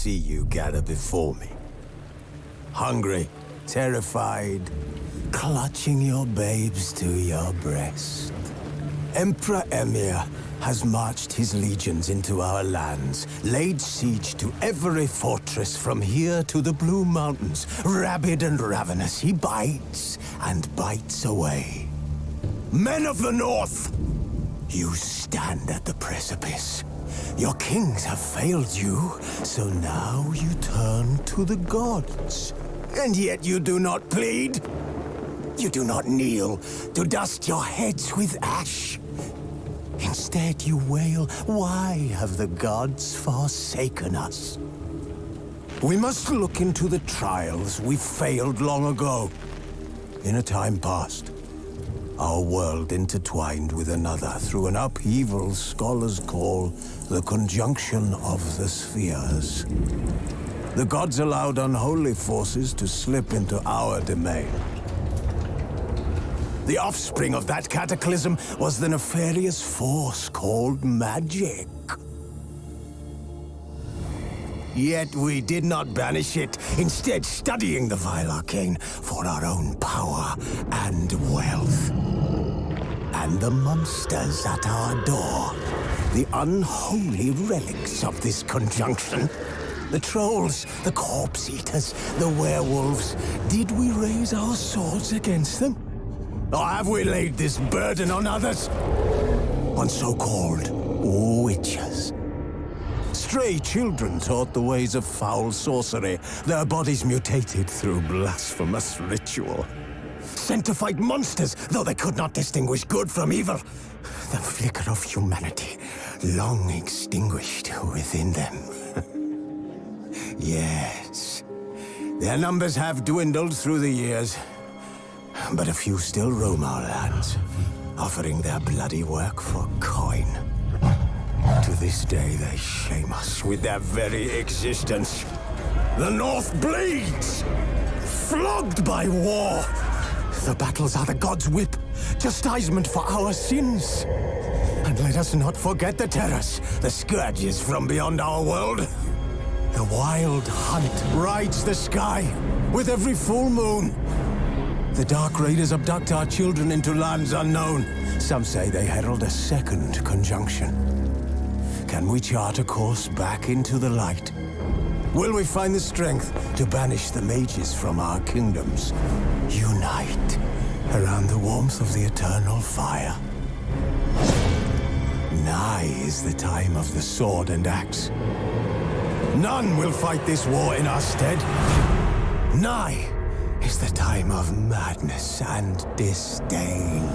see you gather before me. Hungry, terrified, clutching your babes to your breast. Emperor Emir has marched his legions into our lands, laid siege to every fortress from here to the Blue Mountains. Rabid and ravenous, he bites and bites away. Men of the North, you stand at the precipice. Your kings have failed you, so now you turn to the gods. And yet you do not plead. You do not kneel to dust your heads with ash. Instead you wail, why have the gods forsaken us? We must look into the trials we failed long ago. In a time past, our world intertwined with another through an upheaval scholars call the conjunction of the spheres. The gods allowed unholy forces to slip into our domain. The offspring of that cataclysm was the nefarious force called magic. Yet we did not banish it, instead studying the vile arcane for our own power and wealth. And the monsters at our door, the unholy relics of this conjunction. The trolls, the corpse-eaters, the werewolves. Did we raise our swords against them? Or have we laid this burden on others? On so-called witches. Stray children taught the ways of foul sorcery, their bodies mutated through blasphemous ritual. Sent to fight monsters, though they could not distinguish good from evil. The flicker of humanity, long extinguished within them. Yes, their numbers have dwindled through the years. But a few still roam our lands, offering their bloody work for coin. To this day, they shame us with their very existence. The North bleeds, flogged by war. The battles are the gods' whip, chastisement for our sins. And let us not forget the terrors, the scourges from beyond our world. The wild hunt rides the sky with every full moon. The Dark Raiders abduct our children into lands unknown. Some say they herald a second conjunction. Can we chart a course back into the light? Will we find the strength to banish the mages from our kingdoms? Unite around the warmth of the eternal fire. Nigh is the time of the sword and axe. None will fight this war in our stead. Nigh is the time of madness and disdain.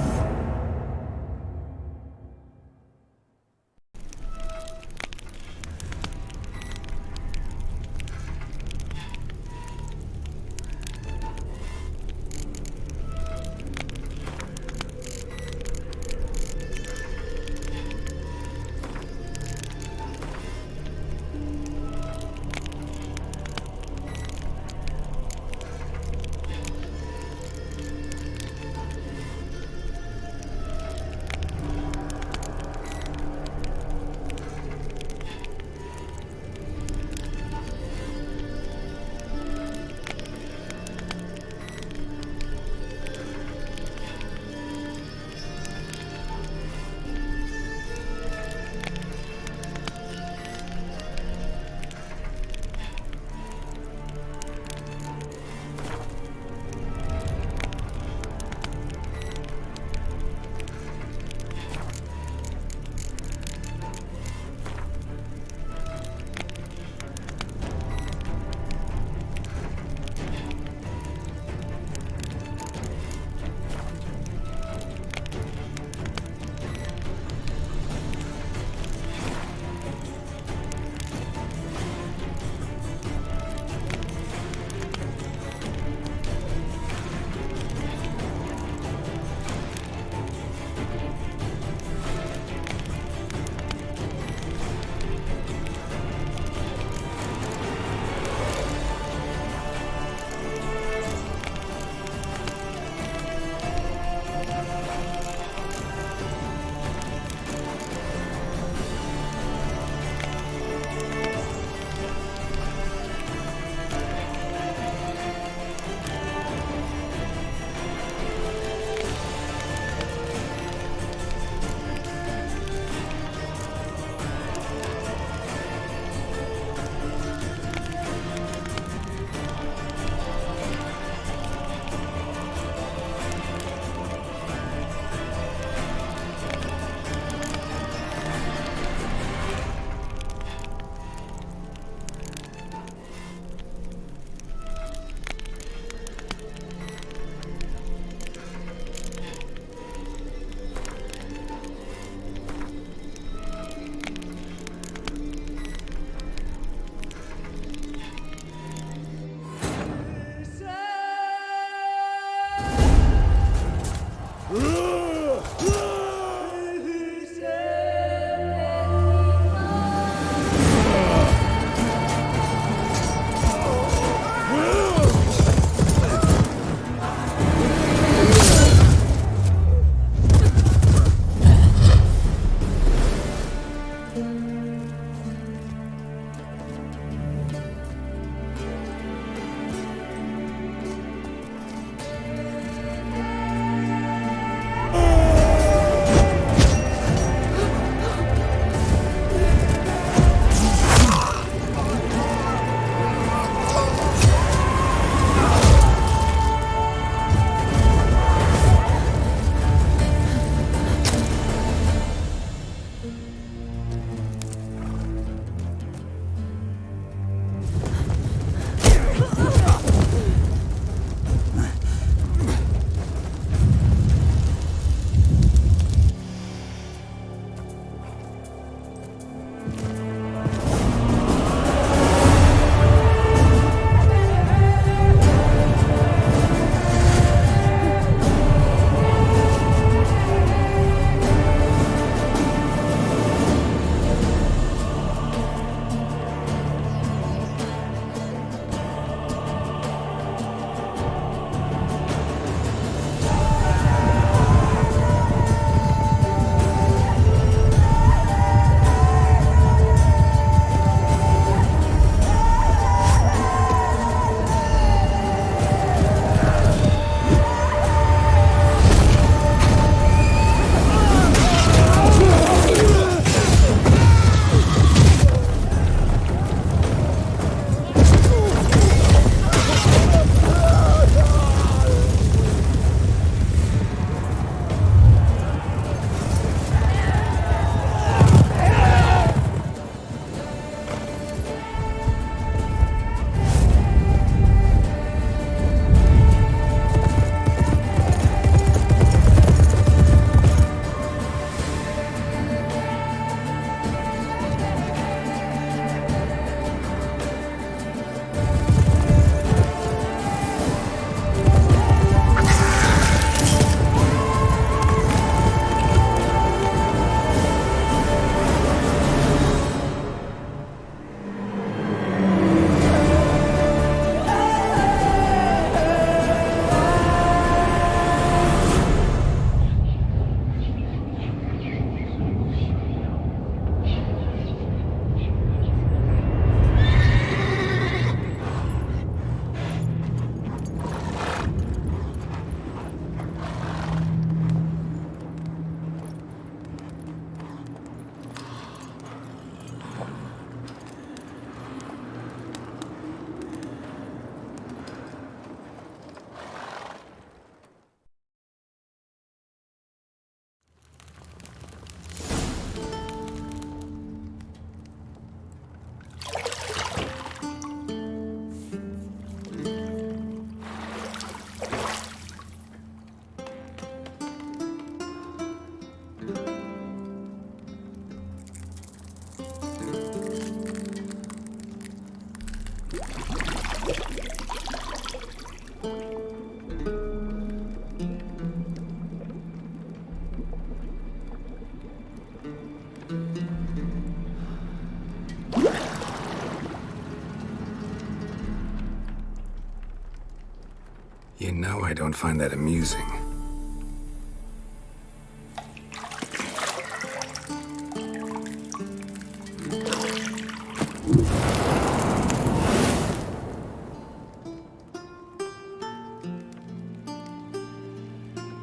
know I don't find that amusing.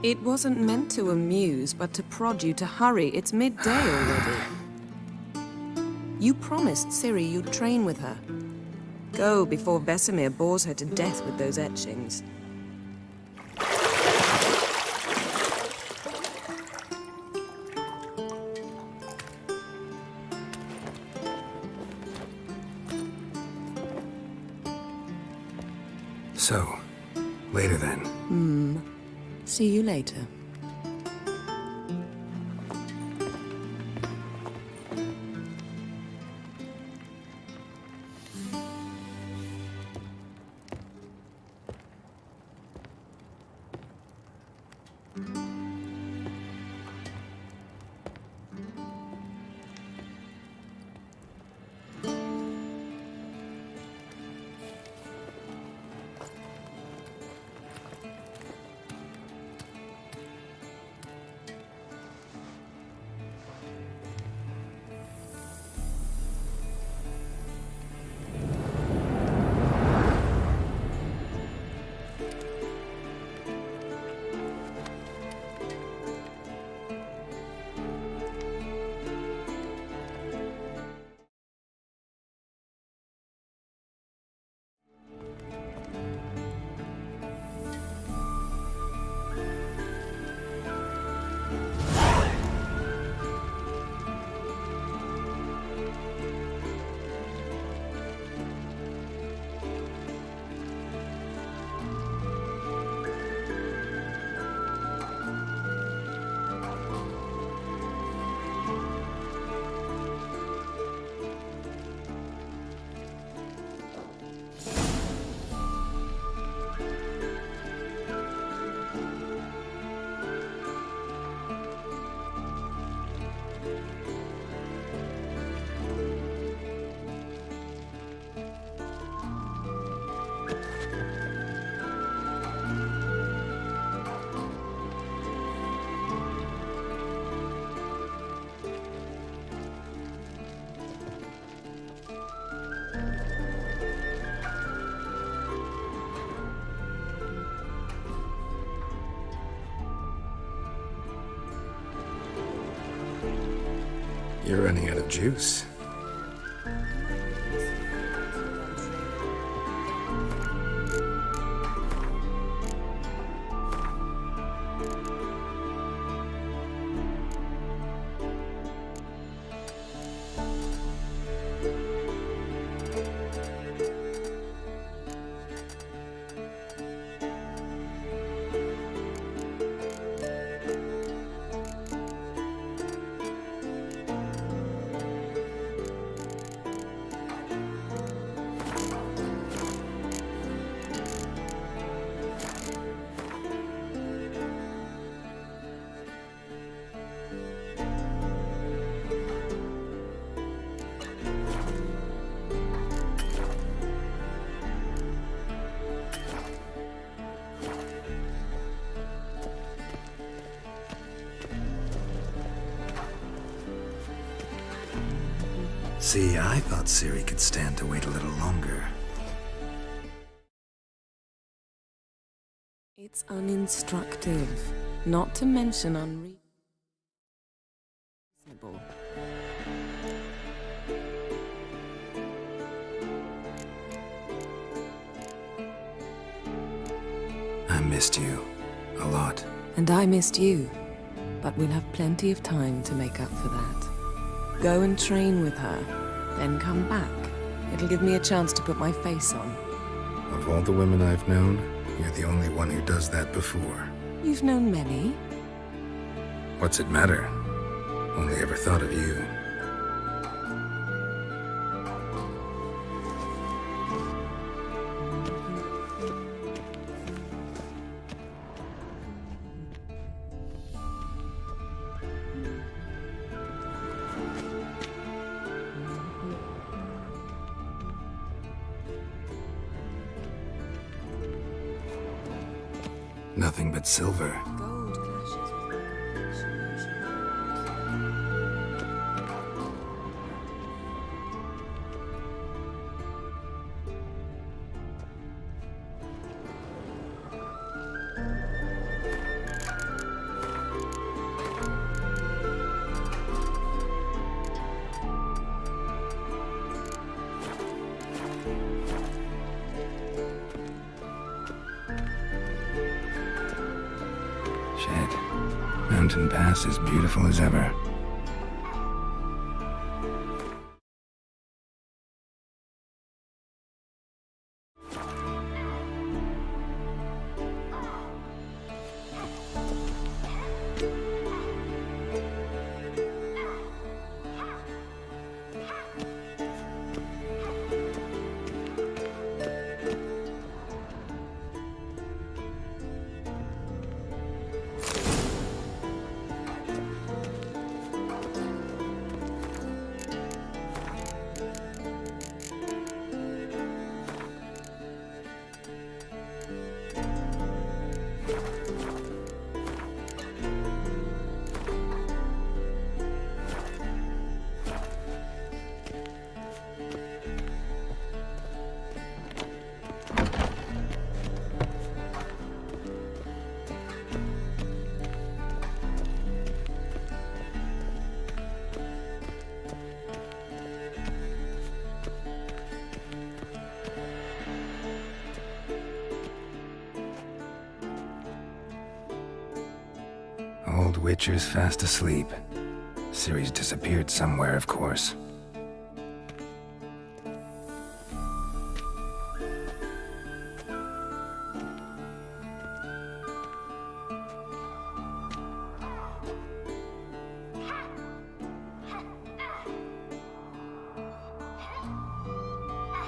It wasn't meant to amuse, but to prod you to hurry. It's midday already. You promised Ciri you'd train with her. Go before Vesemir bores her to death with those etchings. So, later then. See you later. You're running out of juice. See, I thought Ciri could stand to wait a little longer. It's uninstructive, not to mention unreasonable. I missed you. A lot. And I missed you, but we'll have plenty of time to make up for that. Go and train with her, then come back. It'll give me a chance to put my face on. Of all the women I've known, you're the only one who does that before. You've known many. What's it matter? Only ever thought of you. nothing but silver. Gold clashes with recognition. Shit. Mountain Pass is beautiful as ever. Old Witcher's fast asleep. Ciri's disappeared somewhere, of course.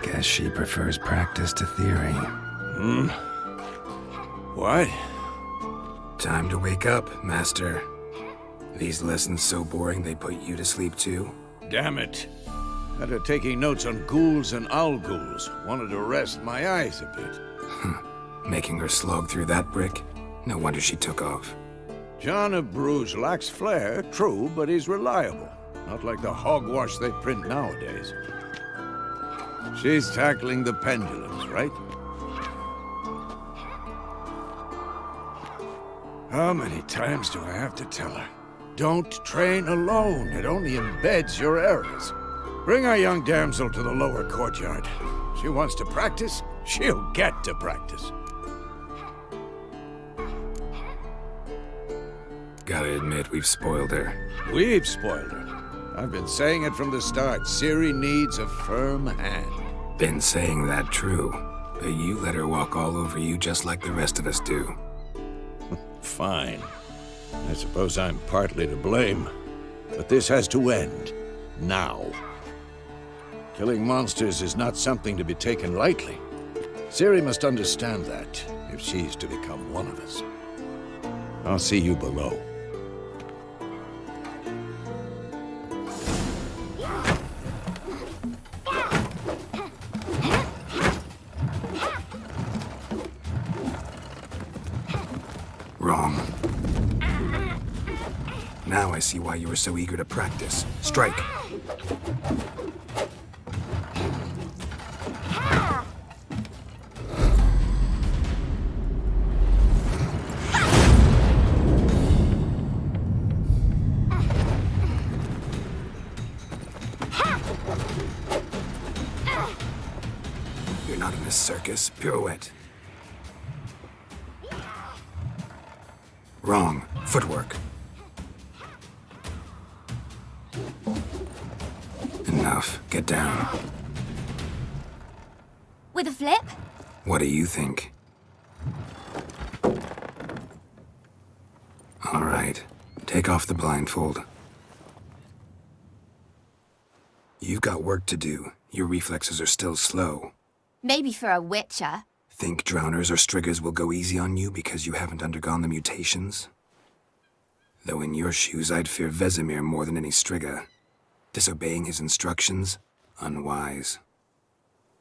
Guess she prefers practice to theory. What? Time to wake up, Master. These lessons so boring they put you to sleep too? Damn it. Had her taking notes on ghouls and owl ghouls. Wanted to rest my eyes a bit. Making her slog through that brick? No wonder she took off. John of Bruges lacks flair, true, but he's reliable. Not like the hogwash they print nowadays. She's tackling the pendulums, right? How many times do I have to tell her? Don't train alone. It only embeds your errors. Bring our young damsel to the lower courtyard. She wants to practice, she'll get to practice. Gotta admit, we've spoiled her. We've spoiled her. I've been saying it from the start. Ciri needs a firm hand. Been saying that true, but you let her walk all over you just like the rest of us do. Fine. I suppose I'm partly to blame. But this has to end. Now. Killing monsters is not something to be taken lightly. Ciri must understand that, if she's to become one of us. I'll see you below. Wrong. Now I see why you were so eager to practice. Strike. You're not in a circus. Pirouette. Wrong. Footwork. Enough. Get down. With a flip? What do you think? All right. Take off the blindfold. You've got work to do. Your reflexes are still slow. Maybe for a witcher. Think drowners or striggers will go easy on you because you haven't undergone the mutations? Though in your shoes, I'd fear Vesemir more than any strigger. Disobeying his instructions? Unwise.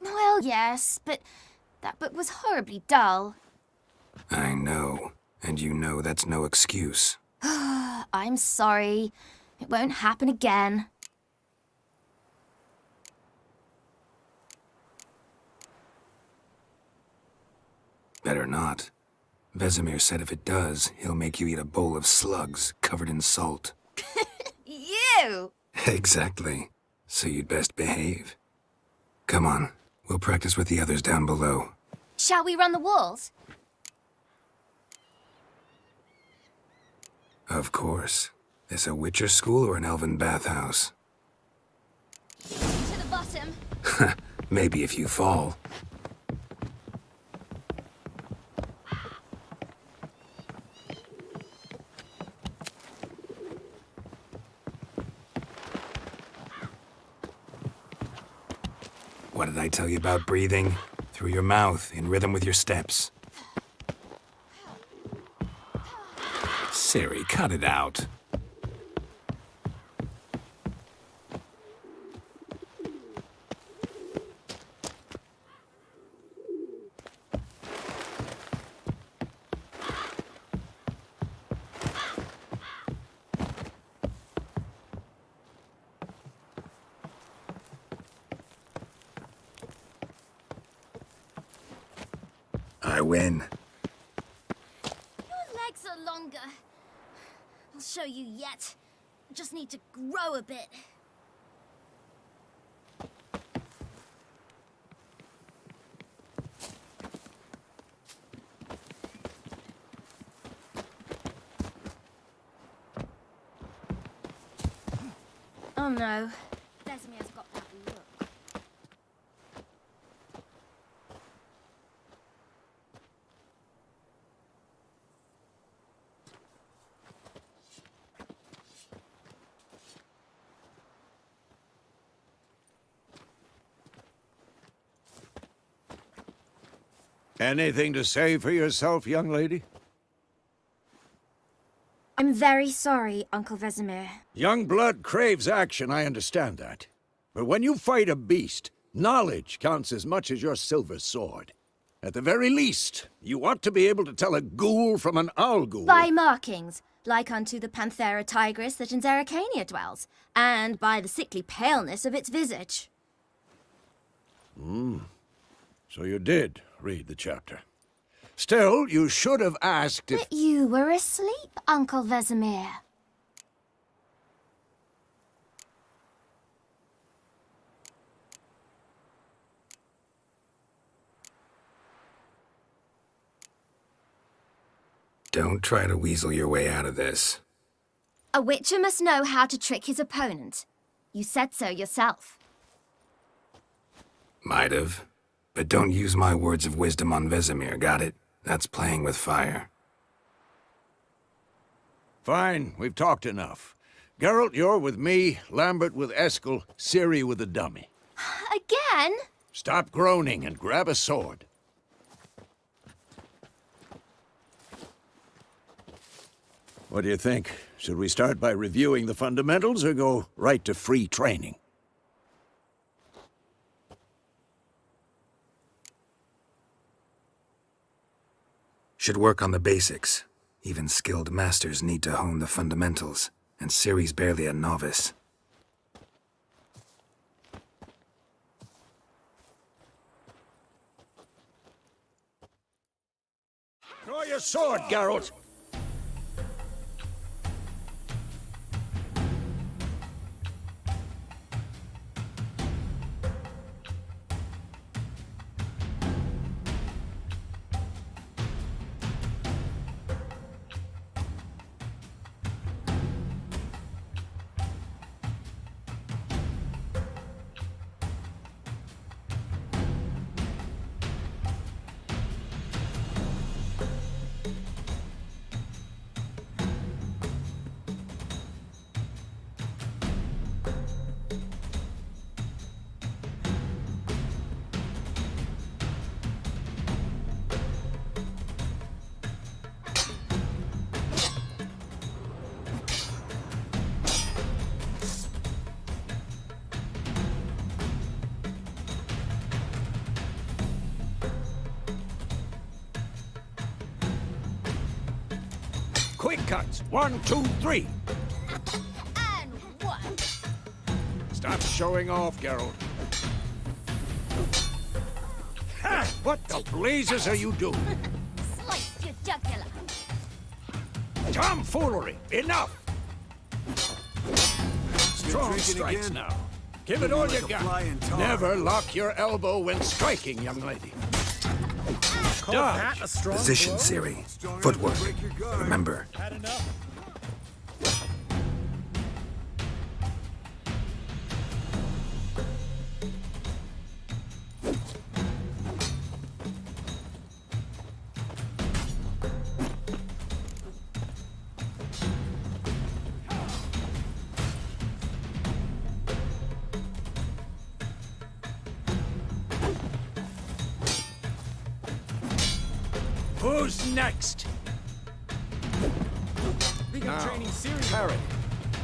Well, yes, but that book was horribly dull. I know. And you know that's no excuse. I'm sorry. It won't happen again. Better not. Vesemir said if it does, he'll make you eat a bowl of slugs covered in salt. You! Exactly. So you'd best behave. Come on, we'll practice with the others down below. Shall we run the walls? Of course. This a Witcher school or an elven bathhouse? To the bottom. Maybe if you fall. What did I tell you about breathing? Through your mouth, in rhythm with your steps. Ciri, cut it out. I win. Your legs are longer. I'll show you yet. Just need to grow a bit. Oh no. Vesemir's got that look. Anything to say for yourself, young lady? I'm very sorry, Uncle Vesemir. Young blood craves action, I understand that. But when you fight a beast, knowledge counts as much as your silver sword. At the very least, you ought to be able to tell a ghoul from an owl ghoul. By markings, like unto the Panthera tigris that in Zerrikania dwells, and by the sickly paleness of its visage. So you did read the chapter. Still, you should have asked if... But you were asleep, Uncle Vesemir. Don't try to weasel your way out of this. A witcher must know how to trick his opponent. You said so yourself. Might have. But don't use my words of wisdom on Vesemir, got it? That's playing with fire. Fine, we've talked enough. Geralt, you're with me, Lambert with Eskel, Ciri with the dummy. Again? Stop groaning and grab a sword. What do you think? Should we start by reviewing the fundamentals or go right to free training? Should work on the basics. Even skilled masters need to hone the fundamentals, and Ciri's barely a novice. Draw your sword, Geralt! cuts. 1, 2, 3. And 1. Stop showing off, Geralt. Ha! What the blazes are you doing? Sliced your jugular. Tomfoolery! Enough! Strong drinking strikes again? now. Give it all like you a got. flying tar. Never lock your elbow when striking, young lady. Dodge. Position, Ciri. Footwork. Break your guard. Remember. Who's next? Now, Harry.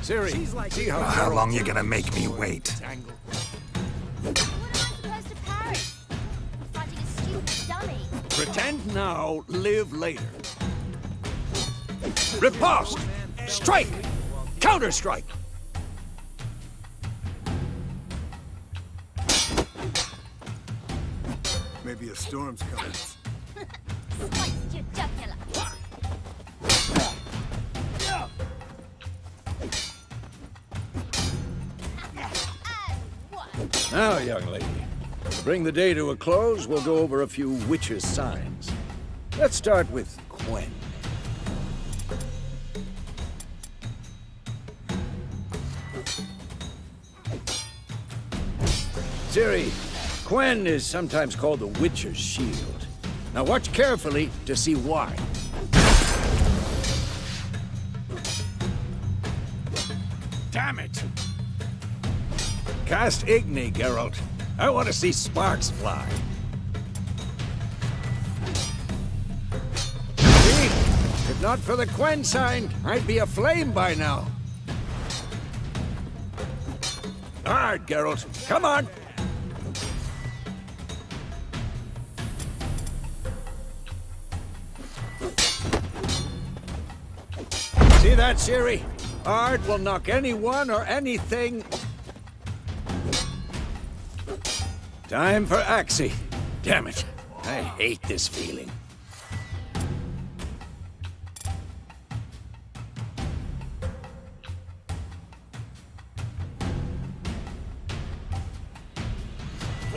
Ciri, see how How Geralt long you gonna make me wait? angle. What am I supposed to parry? I'm fighting a stupid dummy. Pretend now, live later. Riposte! Strike! Counter-strike! Maybe a storm's coming. Sliced your jugular. And 1. Now, young lady, to bring the day to a close, we'll go over a few witches' signs. Let's start with Quen. Ciri, Quen is sometimes called the Witcher's Shield. Now watch carefully to see why. Damn it! Cast Igni, Geralt. I want to see sparks fly. See? If not for the Quen sign, I'd be aflame by now. Hard, Geralt. Come on! See that, Ciri? Ard will knock anyone or anything. Time for Axie. Damn it. I hate this feeling.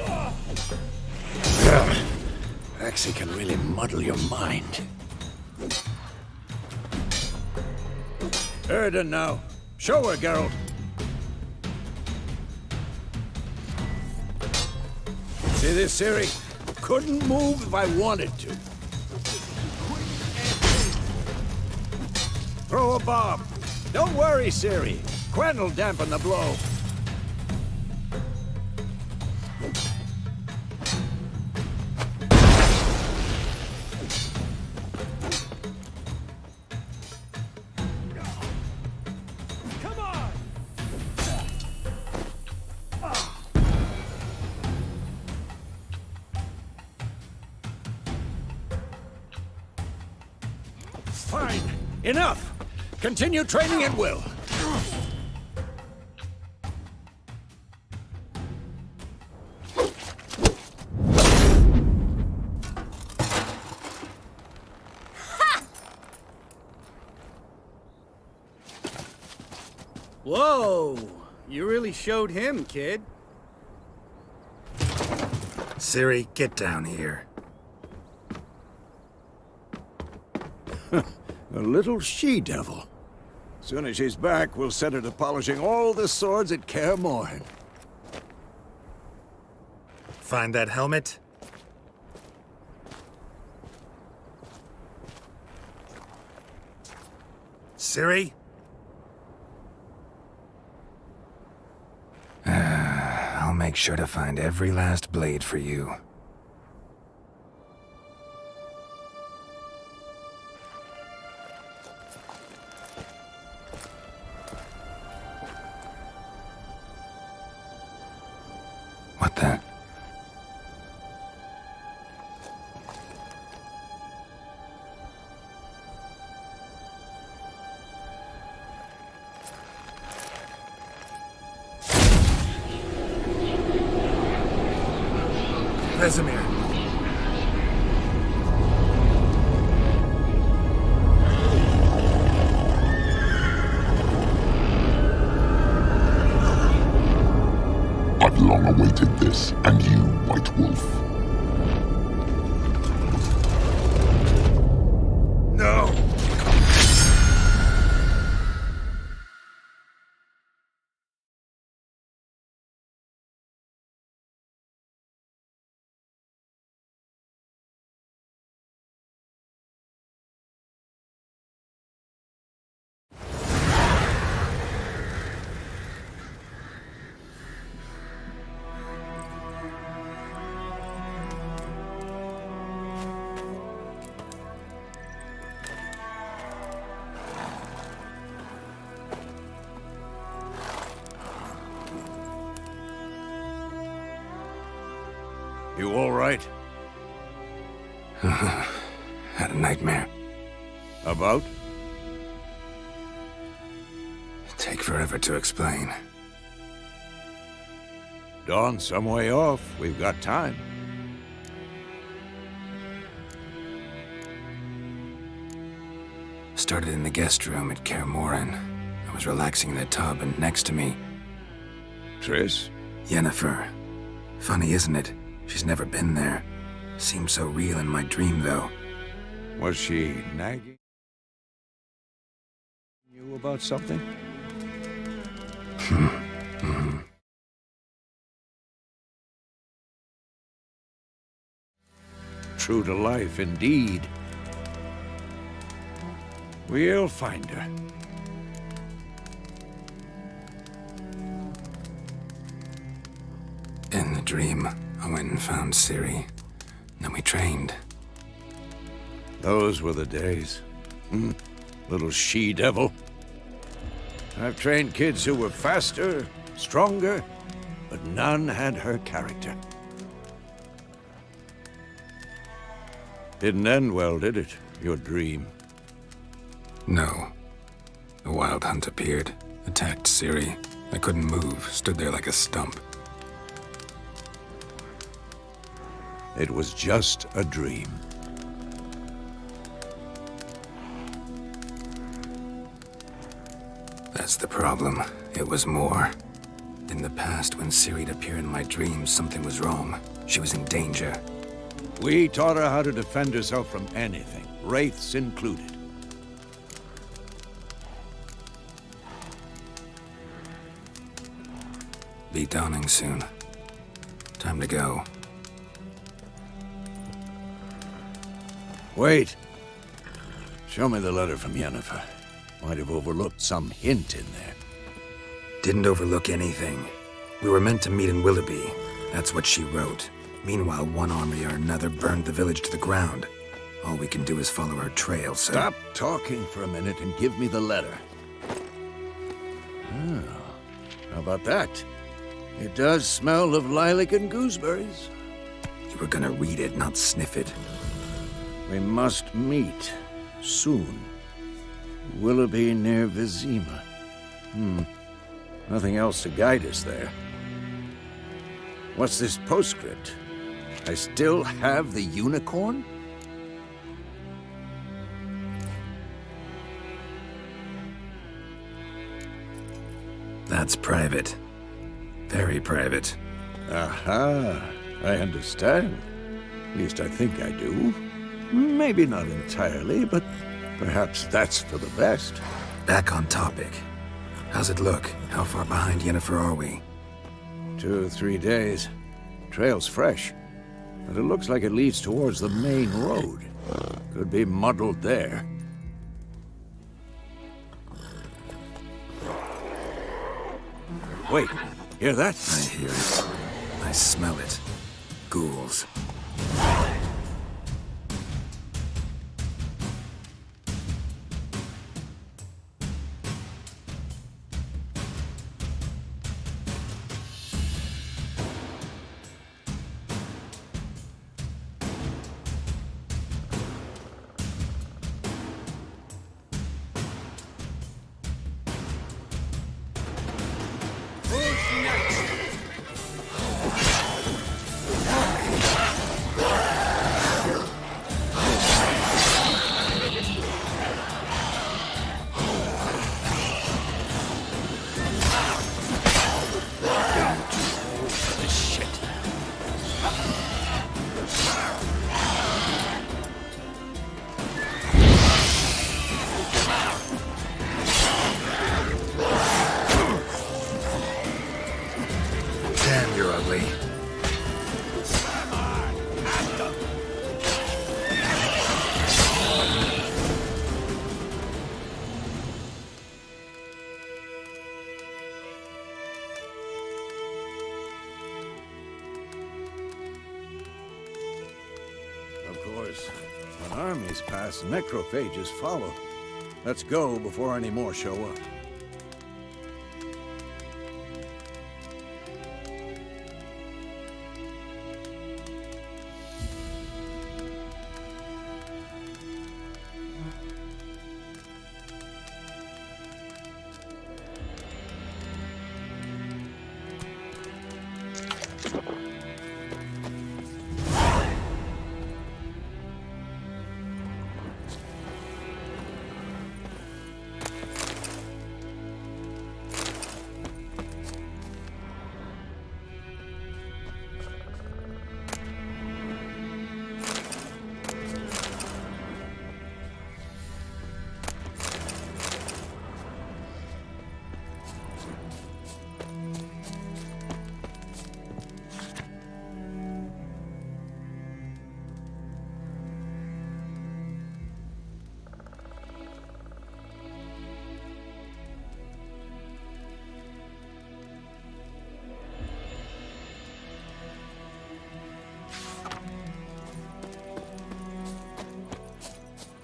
Ugh. Axie can really muddle your mind. Erden now. Show her, Geralt. See this, Ciri? Couldn't move if I wanted to. Throw a bomb. Don't worry, Ciri. Quen will dampen the blow. Fine. Enough. Continue training at will. Whoa! You really showed him, kid. Ciri, get down here. A little she-devil. Soon as she's back, we'll set her to polishing all the swords at Kaer Morhen. Find that helmet? Ciri? I'll make sure to find every last blade for you. What the? Vesemir. I've long awaited this, and you, White Wolf. No! You all right? Had a nightmare. About? Take forever to explain. Dawn's some way off. We've got time. Started in the guest room at Kaer Morhen. I was relaxing in a tub, and next to me, Triss? Yennefer. Funny, isn't it? She's never been there. Seemed so real in my dream, though. Was she nagging you about something? True to life, indeed. We'll find her. In the dream, I went and found Ciri. Then we trained. Those were the days. Little she-devil. I've trained kids who were faster, stronger, but none had her character. Didn't end well, did it? Your dream. No. The Wild Hunt appeared, attacked Ciri. I couldn't move, stood there like a stump. It was just a dream. That's the problem. It was more. In the past, when Ciri'd appear in my dreams, something was wrong. She was in danger. We taught her how to defend herself from anything, wraiths included. Be dawning soon. Time to go. Wait. Show me the letter from Yennefer. Might have overlooked some hint in there. Didn't overlook anything. We were meant to meet in Willoughby. That's what she wrote. Meanwhile, one army or another burned the village to the ground. All we can do is follow her trail, so... Stop talking for a minute and give me the letter. Oh, how about that? It does smell of lilac and gooseberries. You were gonna read it, not sniff it. We must meet. Soon. Willoughby near Vizima. Nothing else to guide us there. What's this postscript? I still have the unicorn? That's private. Very private. Aha, I understand. At least I think I do. Maybe not entirely, but perhaps that's for the best. Back on topic. How's it look? How far behind Yennefer are we? 2 or 3 days. Trail's fresh, but it looks like it leads towards the main road. Could be muddled there. Wait, hear that? I hear it. I smell it. Ghouls. When armies pass, necrophages follow. Let's go before any more show up.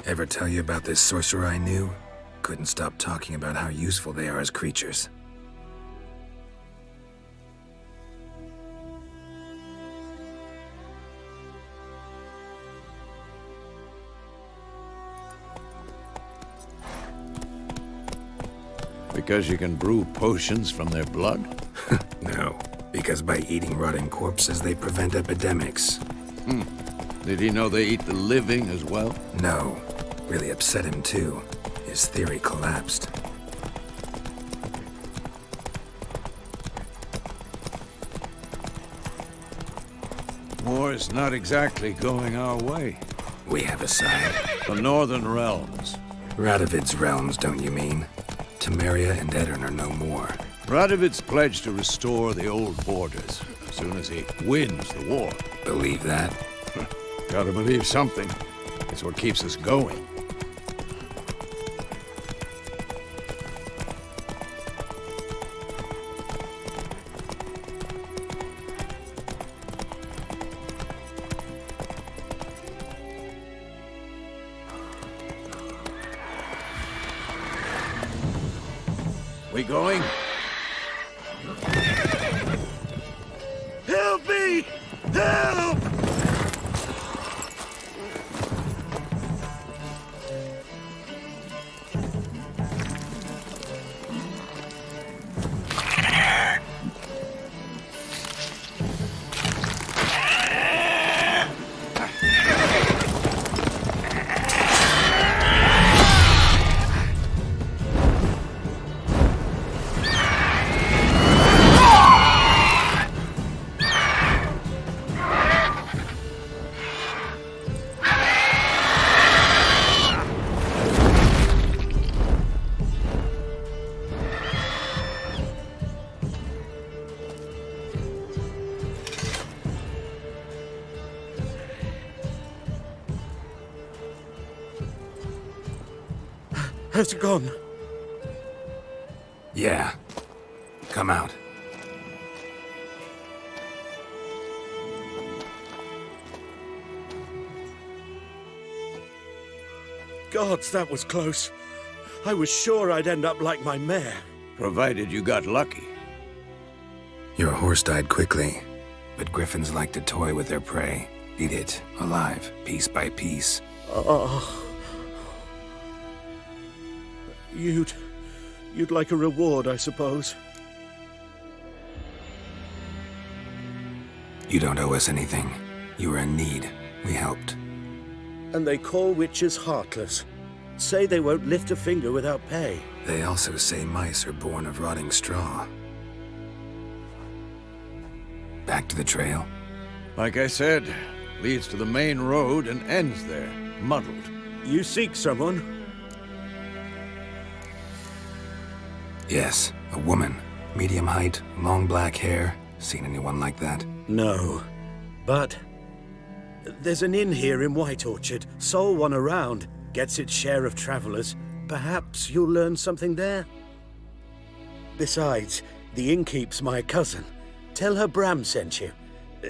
Ever tell you about this sorcerer I knew? Couldn't stop talking about how useful they are as creatures. Because you can brew potions from their blood? No, because by eating rotting corpses, they prevent epidemics. Did he know they eat the living as well? No, really upset him too. His theory collapsed. War's not exactly going our way. We have a side. The Northern Realms. Radovid's realms, don't you mean? Temeria and Edirn are no more. Radovid's pledged to restore the old borders as soon as he wins the war. Believe that? Gotta believe something. It's what keeps us going. We going? Help me! Help! Has it gone? Yeah. Come out. Gods, that was close. I was sure I'd end up like my mare. Provided you got lucky. Your horse died quickly, but griffins like to toy with their prey. Eat it, alive, piece by piece. Oh. You'd like a reward, I suppose. You don't owe us anything. You were in need. We helped. And they call witches heartless. Say they won't lift a finger without pay. They also say mice are born of rotting straw. Back to the trail? Like I said, leads to the main road and ends there, muddled. You seek someone? Yes, a woman. Medium height, long black hair. Seen anyone like that? No. But there's an inn here in White Orchard. Sole one around. Gets its share of travelers. Perhaps you'll learn something there? Besides, the innkeep's my cousin. Tell her Bram sent you.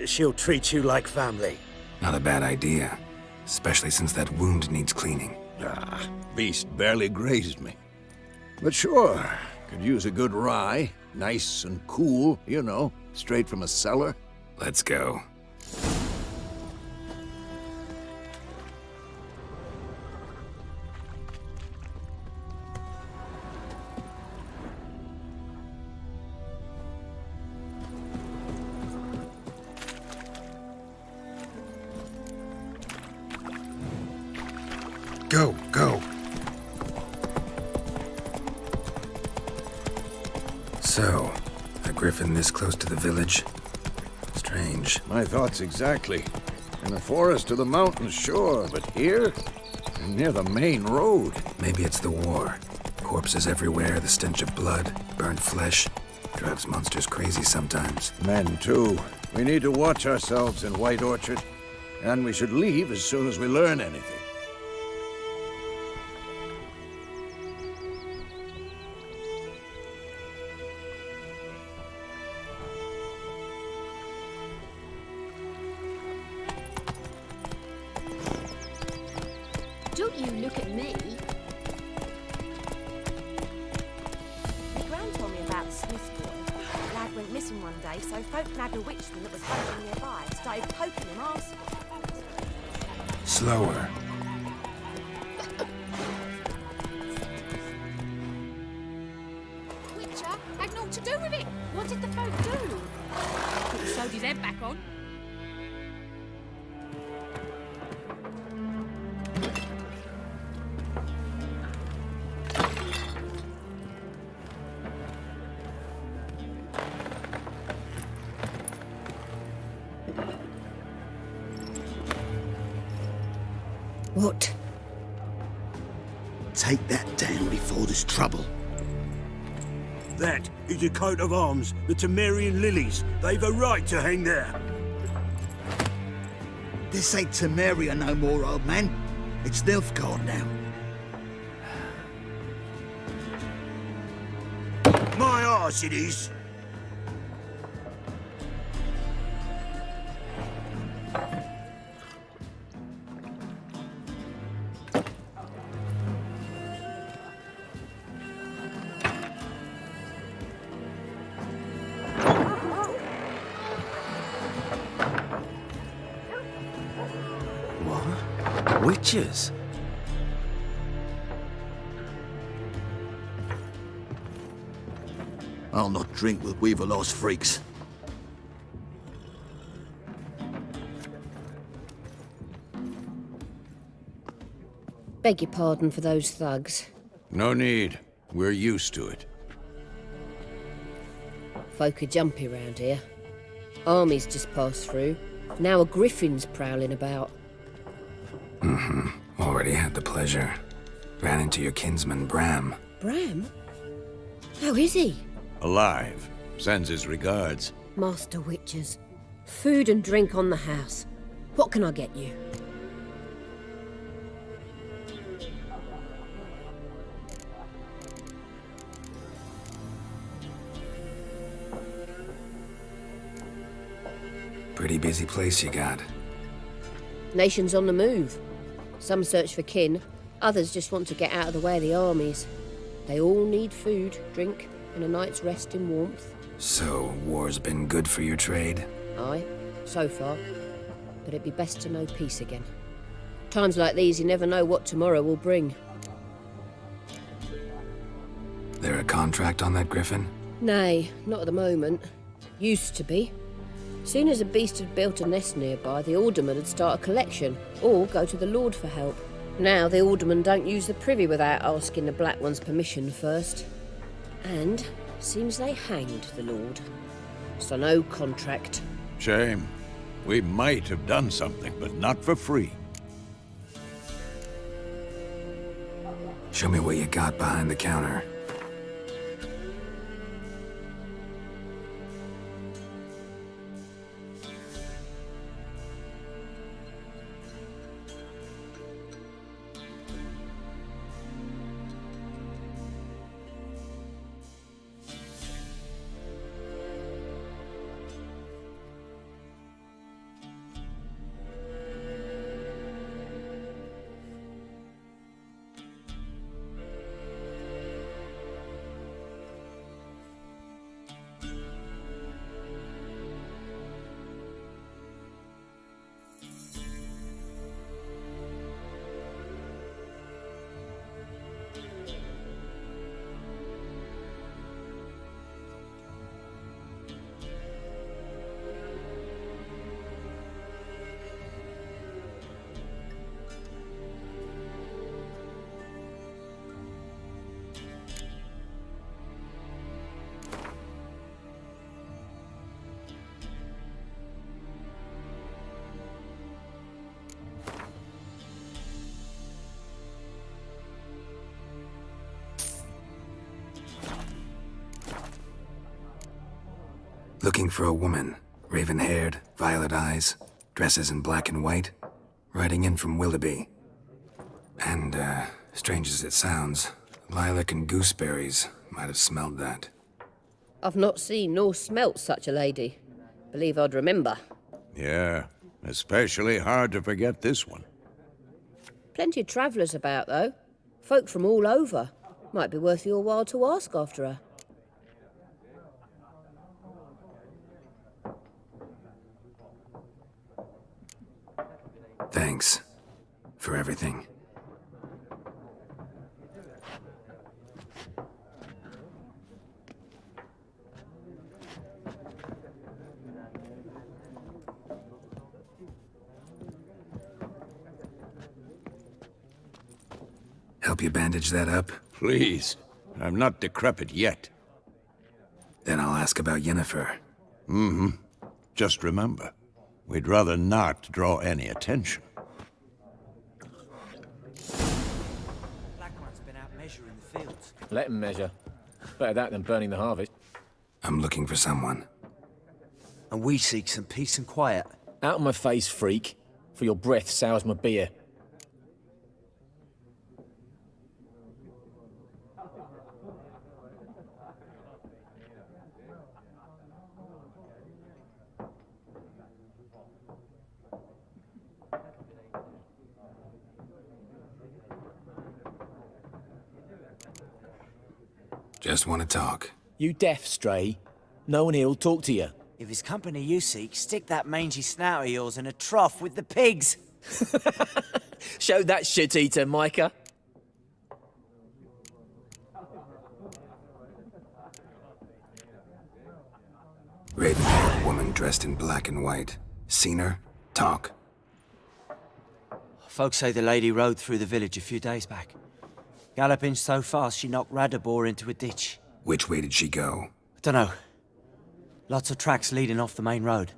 She'll treat you like family. Not a bad idea. especially since that wound needs cleaning. Ah, beast barely grazed me. But sure, could use a good rye. Nice and cool, you know, straight from a cellar. Let's go. Go, go. So, a griffin this close to the village? Strange. My thoughts exactly. In the forest or the mountains, sure, but here? Near the main road. Maybe it's the war. Corpses everywhere, the stench of blood, burnt flesh. Drives monsters crazy sometimes. Men, too. We need to watch ourselves in White Orchard. And we should leave as soon as we learn anything. Don't you look at me. My gran told me about the Smith's boy. The lad went missing one day, so folk nabbed a witchman that was hunting nearby and started poking him arse. Slower. Witcher had naught to do with it. What did the folk do? Could have sewed his head back on. What? Take that down before there's trouble. That is a coat of arms, the Temerian lilies. They've a right to hang there. This ain't Temeria no more, old man. It's Nilfgaard now. My arse it is. Witches? I'll not drink with Weaverlaw's freaks. Beg your pardon for those thugs. No need. We're used to it. Folk are jumpy round here. Armies just passed through. Now a griffin's prowling about. Already had the pleasure. Ran into your kinsman, Bram. Bram? How is he? Alive. Sends his regards. Master Witchers. Food and drink on the house. What can I get you? Pretty busy place you got. Nations on the move. Some search for kin, others just want to get out of the way of the armies. They all need food, drink, and a night's rest in warmth. So, war's been good for your trade? Aye, so far. But it'd be best to know peace again. Times like these, you never know what tomorrow will bring. There a contract on that griffin? Nay, not at the moment. Used to be. Soon as a beast had built a nest nearby, the alderman would start a collection, or go to the Lord for help. Now the aldermen don't use the privy without asking the Black One's permission first. And seems they hanged the Lord. So no contract. Shame. We might have done something, but not for free. Show me what you got behind the counter. Looking for a woman. Raven-haired, violet eyes, dresses in black and white. Riding in from Willoughby. And, strange as it sounds, lilac and gooseberries might have smelled that. I've not seen nor smelt such a lady. Believe I'd remember. Yeah, especially hard to forget this one. Plenty of travellers about, though. Folk from all over. Might be worth your while to ask after her. Thanks. For everything. Help you bandage that up? Please. I'm not decrepit yet. Then I'll ask about Yennefer. Mm-hmm. Just remember, we'd rather not draw any attention. Blackmore's been out measuring the fields. Let him measure. Better that than burning the harvest. I'm looking for someone. And we seek some peace and quiet. Out of my face, freak. For your breath sours my beer. Just want to talk. You deaf, Stray. No one here'll talk to you. If it's company you seek, stick that mangy snout of yours in a trough with the pigs. Show that shit-eater, Micah. Raven-haired woman dressed in black and white. Seen her? Talk. Folks say the lady rode through the village a few days back. Galloping so fast she knocked Radabor into a ditch. Which way did she go? I dunno. Lots of tracks leading off the main road.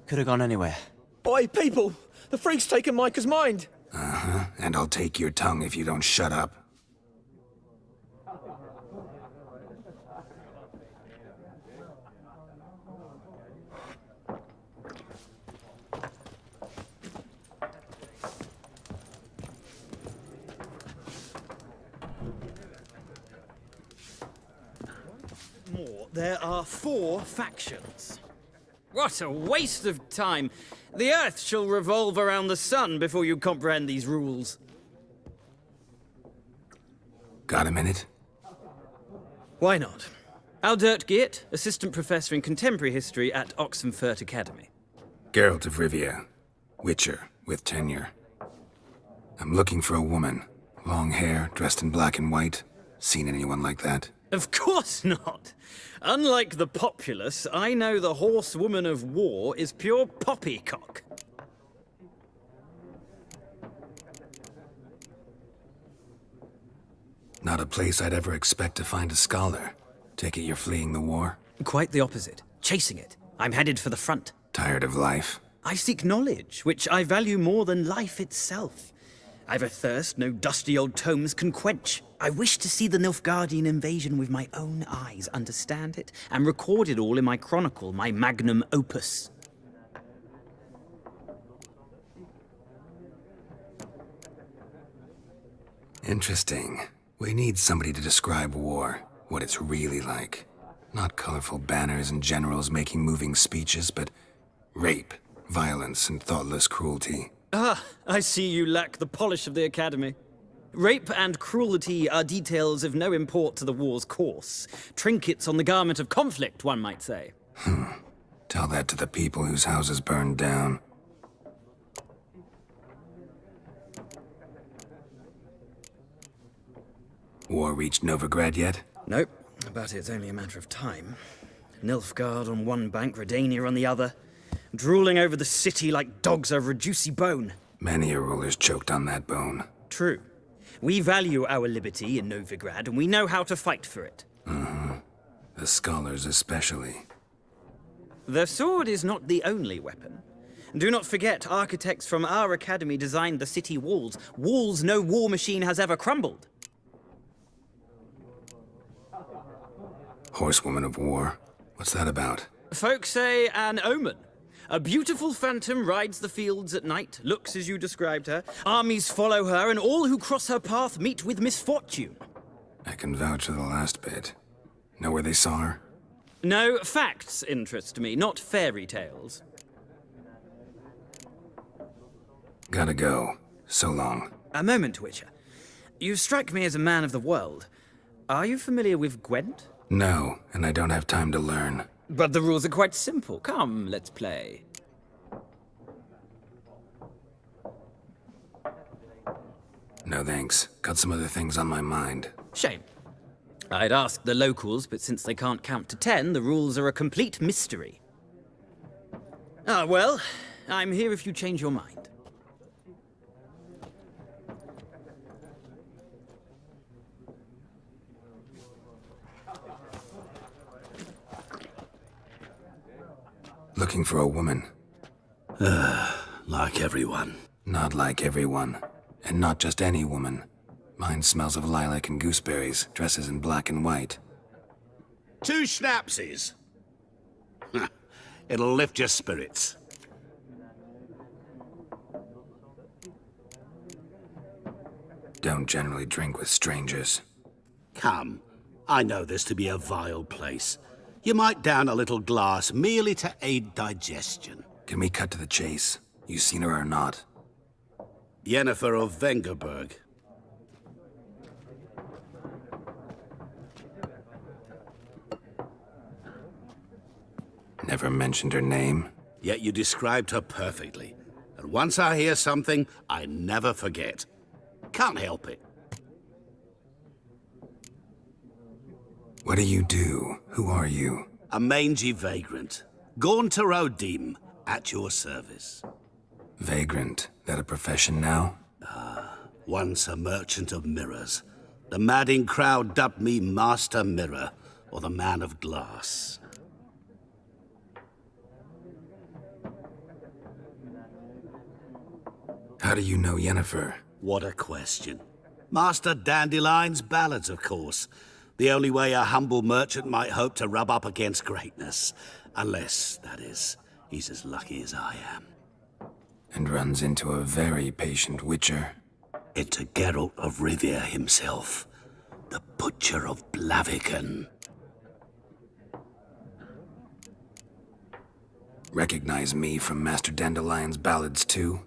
Could have gone anywhere. Boy, people! The freak's taken Micah's mind! Uh-huh. And I'll take your tongue if you don't shut up. There are 4 factions. What a waste of time! The Earth shall revolve around the sun before you comprehend these rules. Got a minute? Why not? Aldert Geert, Assistant Professor in Contemporary History at Oxenfurt Academy. Geralt of Rivia. Witcher, with tenure. I'm looking for a woman. Long hair, dressed in black and white. Seen anyone like that? Of course not! Unlike the populace, I know the horsewoman of war is pure poppycock. Not a place I'd ever expect to find a scholar. Take it you're fleeing the war? Quite the opposite. Chasing it. I'm headed for the front. Tired of life? I seek knowledge, which I value more than life itself. I've a thirst no dusty old tomes can quench. I wish to see the Nilfgaardian invasion with my own eyes, understand it, and record it all in my chronicle, my magnum opus. Interesting. We need somebody to describe war, what it's really like. Not colorful banners and generals making moving speeches, but rape, violence, and thoughtless cruelty. Ah, I see you lack the polish of the Academy. Rape and cruelty are details of no import to the war's course. Trinkets on the garment of conflict, one might say. Tell that to the people whose houses burned down. War reached Novigrad yet? Nope, but it's only a matter of time. Nilfgaard on one bank, Redania on the other. Drooling over the city like dogs over a juicy bone. Many a ruler's choked on that bone. True. We value our liberty in Novigrad, and we know how to fight for it. The scholars especially. The sword is not the only weapon. Do not forget, architects from our academy designed the city walls. Walls no war machine has ever crumbled. Horsewoman of war. What's that about? Folk say an omen. A beautiful phantom rides the fields at night, looks as you described her. Armies follow her, and all who cross her path meet with misfortune. I can vouch for the last bit. Know where they saw her? No, facts interest me, not fairy tales. Gotta go. So long. A moment, Witcher. You strike me as a man of the world. Are you familiar with Gwent? No, and I don't have time to learn. But the rules are quite simple. Come, let's play. No thanks. Got some other things on my mind. Shame. I'd ask the locals, but since they can't count to 10, the rules are a complete mystery. Ah, well, I'm here if you change your mind. Looking for a woman. Like everyone. Not like everyone. And not just any woman. Mine smells of lilac and gooseberries, dresses in black and white. 2 schnapsies. It'll lift your spirits. Don't generally drink with strangers. Come, I know this to be a vile place. You might down a little glass merely to aid digestion. Can we cut to the chase? You seen her or not? Yennefer of Vengerberg. Never mentioned her name. Yet you described her perfectly. And once I hear something, I never forget. Can't help it. What do you do? Who are you? A mangy vagrant. Gaunter Odim, at your service. Vagrant. That a profession now? Once a merchant of mirrors. The madding crowd dubbed me Master Mirror, or the Man of Glass. How do you know Yennefer? What a question. Master Dandelion's ballads, of course. The only way a humble merchant might hope to rub up against greatness. Unless, that is, he's as lucky as I am. And runs into a very patient witcher. Into Geralt of Rivia himself. The Butcher of Blaviken. Recognize me from Master Dandelion's ballads, too?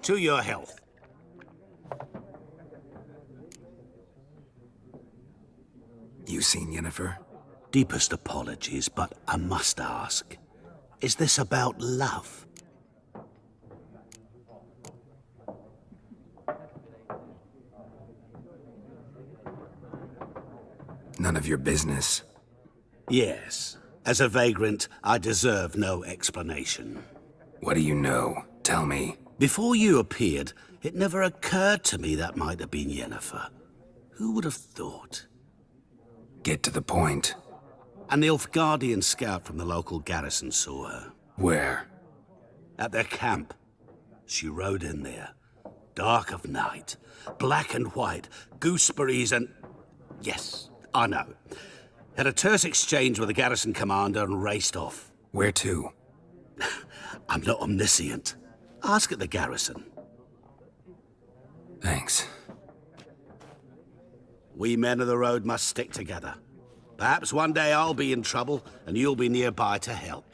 To your health. You seen Yennefer? Deepest apologies, but I must ask. Is this about love? None of your business. Yes. As a vagrant, I deserve no explanation. What do you know? Tell me. Before you appeared, it never occurred to me that might have been Yennefer. Who would have thought? Get to the point. An Nilfgaardian scout from the local garrison saw her. Where? At their camp. She rode in there. Dark of night. Black and white. Gooseberries and... Yes, I know. Had a terse exchange with the garrison commander and raced off. Where to? I'm not omniscient. Ask at the garrison. Thanks. We men of the road must stick together. Perhaps one day I'll be in trouble and you'll be nearby to help.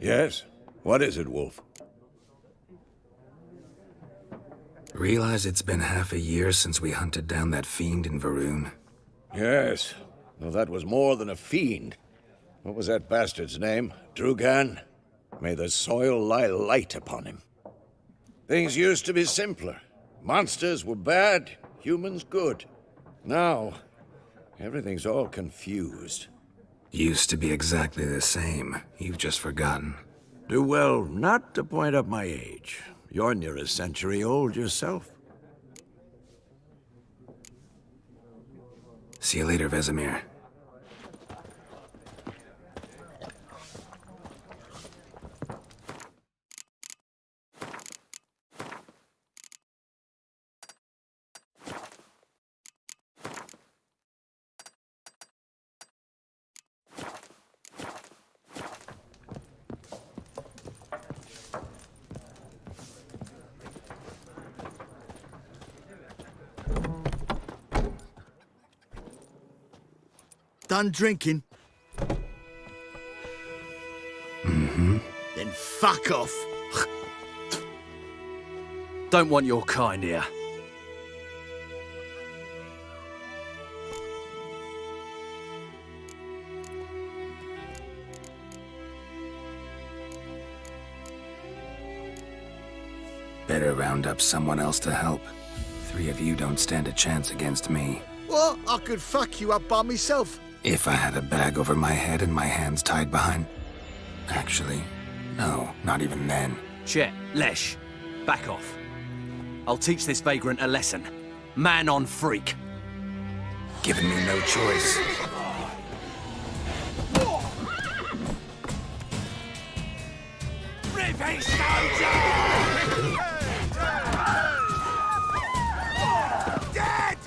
Yes? What is it, Wolf? Realize it's been half a year since we hunted down that fiend in Varun? Yes. Well, that was more than a fiend. What was that bastard's name? Drugan? May the soil lie light upon him. Things used to be simpler. Monsters were bad, humans good. Now, everything's all confused. Used to be exactly the same. You've just forgotten. Do well not to point up my age. You're near a century old yourself. See you later, Vesemir. Done drinking? Mm-hmm. Then fuck off. Don't want your kind here. Better round up someone else to help. 3 of you don't stand a chance against me. What? I could fuck you up by myself. If I had a bag over my head and my hands tied behind... Actually, no, not even then. Chet, Lesh, back off. I'll teach this vagrant a lesson. Man on freak. Giving me no choice. Ripping soldier! Dead!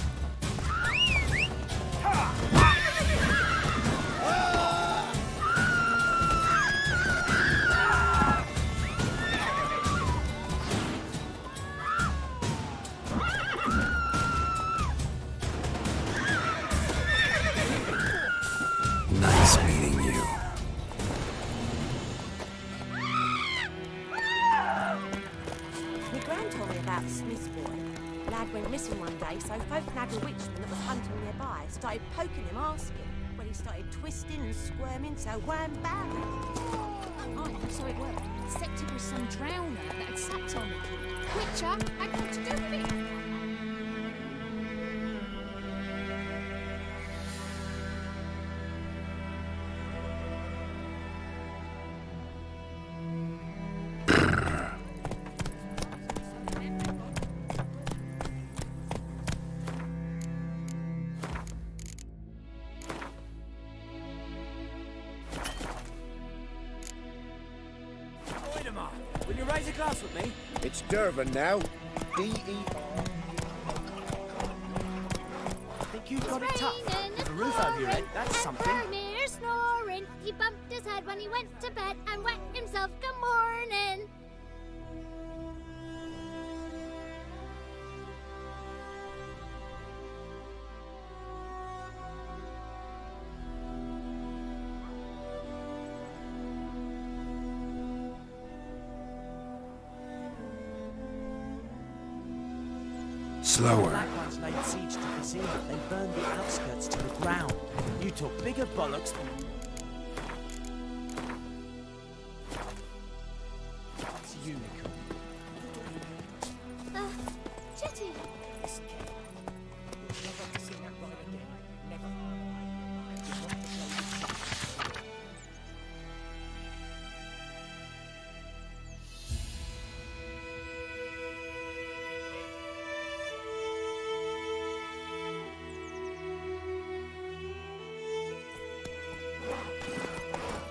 Nice meeting you. My gran told me about Smith's boy. Lad went missing one day, so folk nabbed a witchman that was hunting nearby. Started poking him, asking. Well, he started twisting and squirming, so wham bam. Oh, so it worked. Except it was some drowner that had slept on it. Witcher had got to do with it. Will you raise a glass with me? It's Durban now. D-E-R. Think you've got it tough? With a roof over your head, that's something. Vesemir snoring. He bumped his head when he went to bed and wet himself. Good morning. Slower. Black ones laid siege to Kazim. They burned the outskirts to the ground. You took bigger bollocks than... It's a unicorn. Jetty. Listen, kid. You'll never see that ride again. Never. I just want to show you.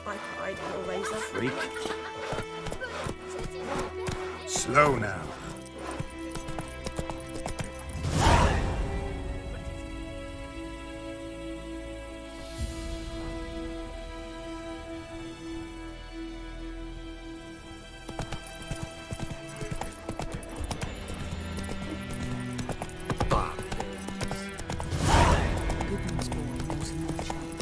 I cried, little razor. Freak. Slow now. Goodman's boy knows no chance.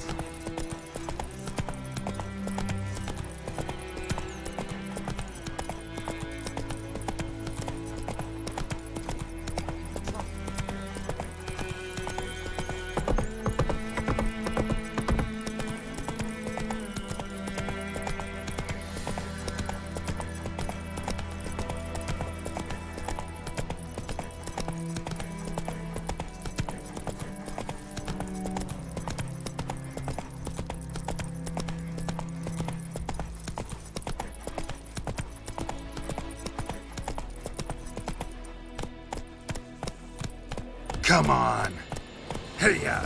Come on. Hey-ya.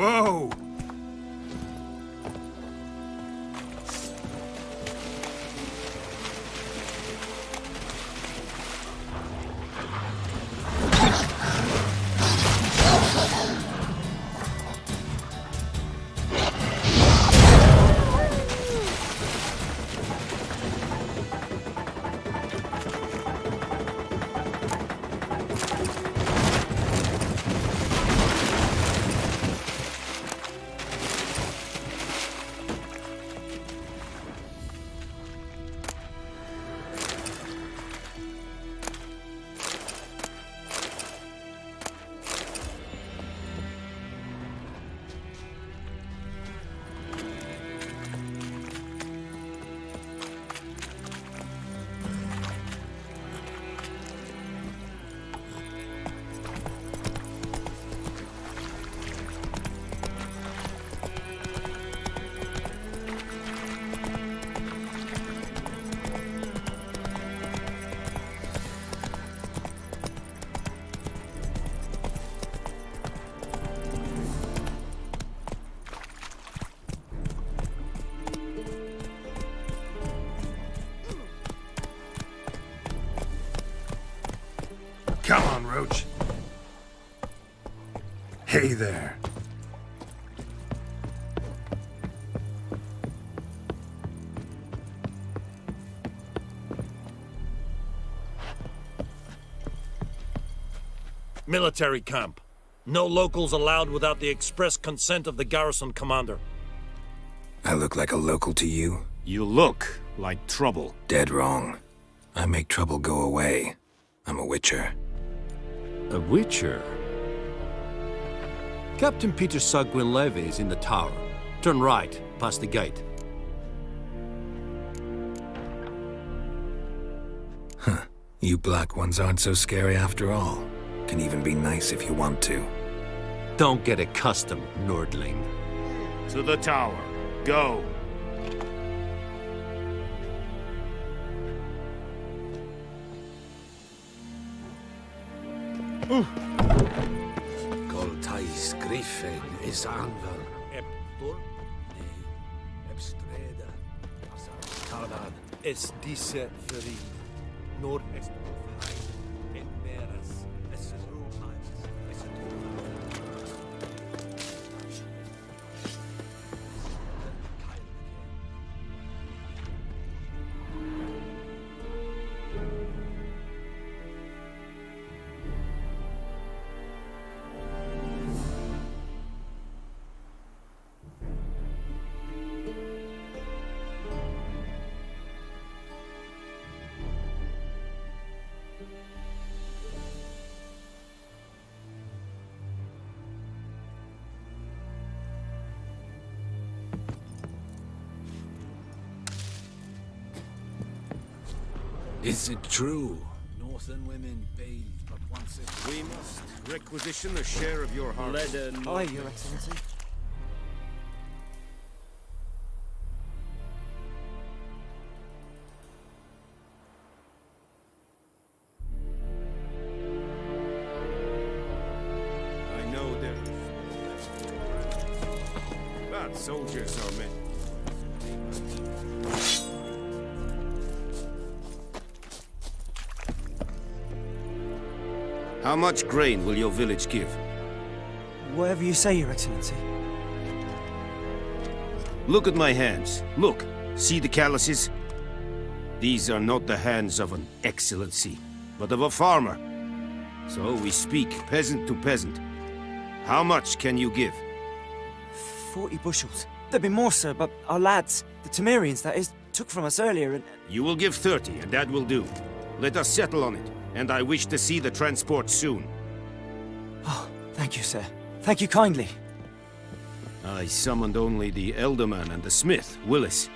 Whoa! Come on, Roach. Hey there. Military camp. No locals allowed without the express consent of the garrison commander. I look like a local to you? You look like trouble. Dead wrong. I make trouble go away. I'm a witcher. A witcher? Captain Peter Sugwin Levy is in the tower. Turn right, past the gate. Huh. You black ones aren't so scary after all. Can even be nice if you want to. Don't get accustomed, Nordling. To the tower. Go. Goltais Griffin is anvel. Eptor? Ebstreda. Tardan. Es diese Ferin. Nord est et meras. Es is Is it true? Northern women bathe but once a... We must requisition a share of your harvest. Aye, Your Excellency. I know there is... But soldiers are meant... How much grain will your village give? Whatever you say, Your Excellency. Look at my hands. Look. See the calluses? These are not the hands of an excellency, but of a farmer. So we speak peasant to peasant. How much can you give? 40 bushels. There'd be more, sir, but our lads, the Temerians, that is, took from us earlier and... You will give 30, and that will do. Let us settle on it, and I wish to see the transport soon. Oh, thank you, sir. Thank you kindly. I summoned only the Elderman and the smith, Willis.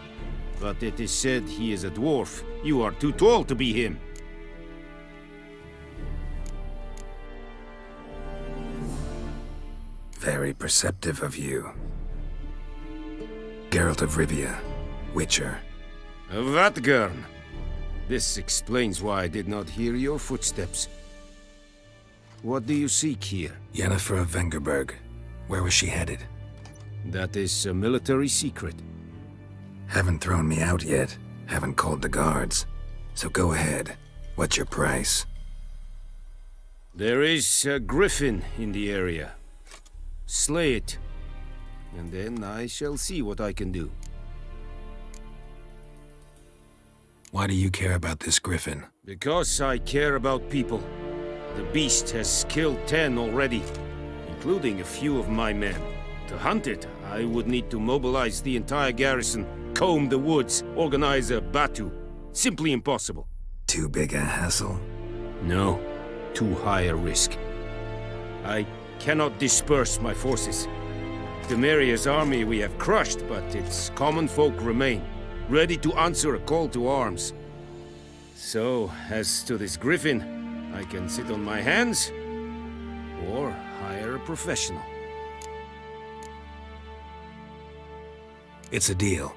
But it is said he is a dwarf. You are too tall to be him. Very perceptive of you. Geralt of Rivia, Witcher. Vatgern! This explains why I did not hear your footsteps. What do you seek here? Yennefer of Vengerberg. Where was she headed? That is a military secret. Haven't thrown me out yet. Haven't called the guards. So go ahead. What's your price? There is a griffin in the area. Slay it, and then I shall see what I can do. Why do you care about this griffin? Because I care about people. The beast has killed 10 already, including a few of my men. To hunt it, I would need to mobilize the entire garrison, comb the woods, organize a batu. Simply impossible. Too big a hassle? No, too high a risk. I cannot disperse my forces. Temeria's army we have crushed, but its common folk remain, ready to answer a call to arms. So, as to this griffin, I can sit on my hands, or hire a professional. It's a deal.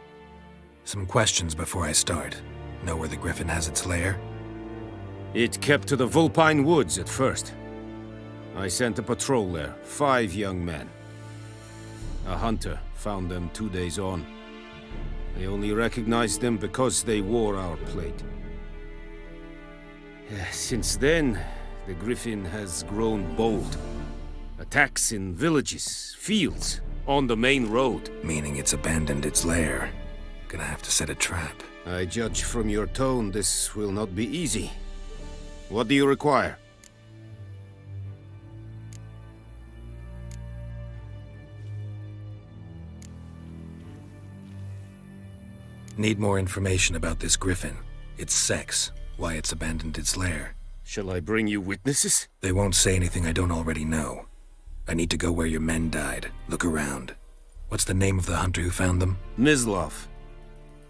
Some questions before I start. Know where the griffin has its lair? It kept to the Vulpine Woods at first. I sent a patrol there, 5 young men. A hunter found them 2 days on. I only recognized them because they wore our plate. Since then, the griffin has grown bold. Attacks in villages, fields, on the main road. Meaning it's abandoned its lair. Gonna have to set a trap. I judge from your tone this will not be easy. What do you require? Need more information about this griffin. Its sex, why it's abandoned its lair. Shall I bring you witnesses? They won't say anything I don't already know. I need to go where your men died. Look around. What's the name of the hunter who found them? Mislav.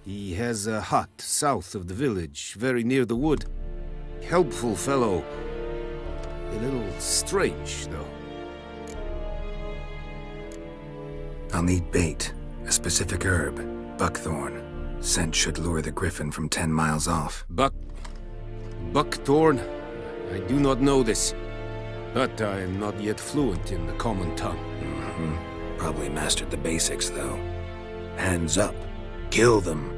He has a hut south of the village, very near the wood. Helpful fellow. A little strange, though. I'll need bait. A specific herb. Buckthorn. Scent should lure the griffin from 10 miles off. Buckthorn? I do not know this. But I am not yet fluent in the common tongue. Probably mastered the basics, though. Hands up. Kill them.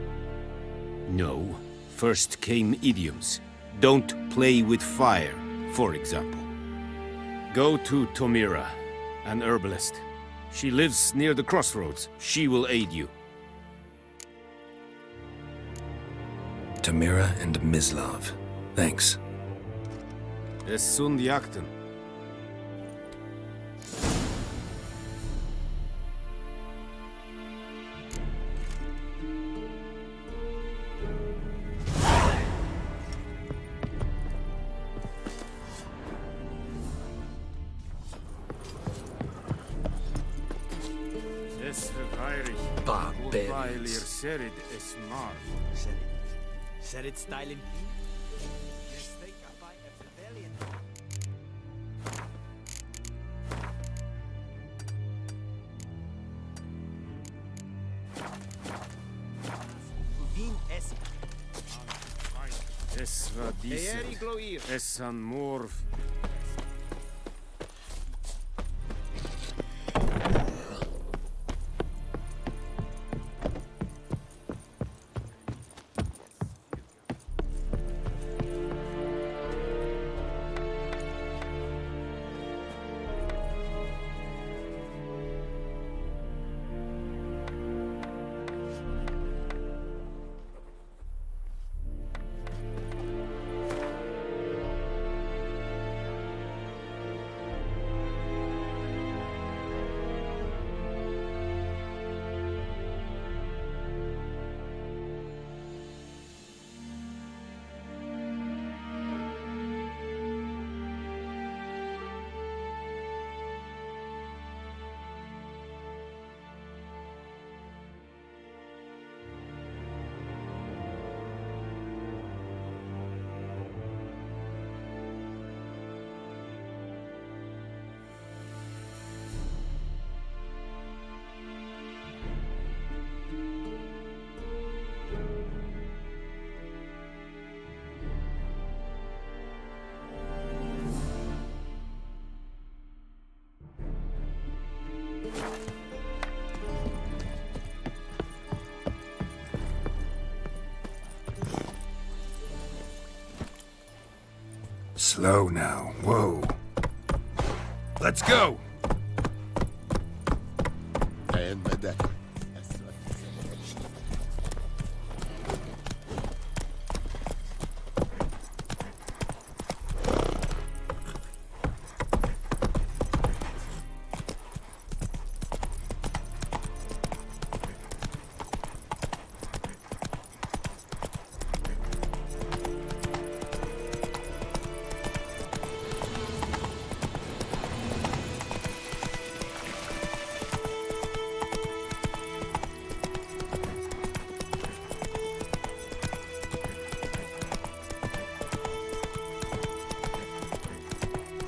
No. First came idioms. Don't play with fire, for example. Go to Tomira, an herbalist. She lives near the crossroads. She will aid you. Tomira and Mislav. Thanks. Es sunt jakten. Serit styling. Es war diese. Es san morv. Slow now. Whoa. Let's go!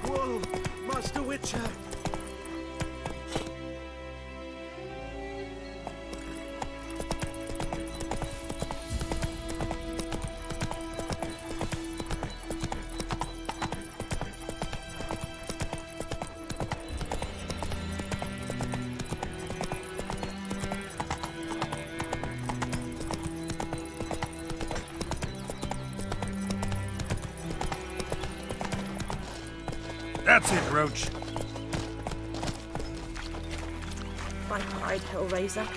Whoa, Master Witcher! That's it, Roach. By pride, Hellraiser.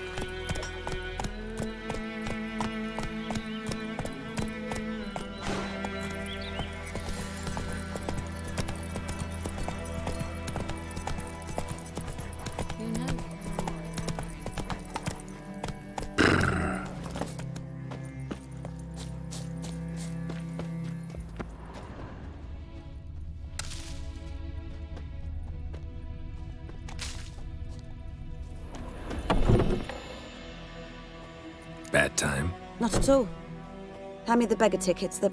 Bad time? Not at all. Hand me the beggar tickets, the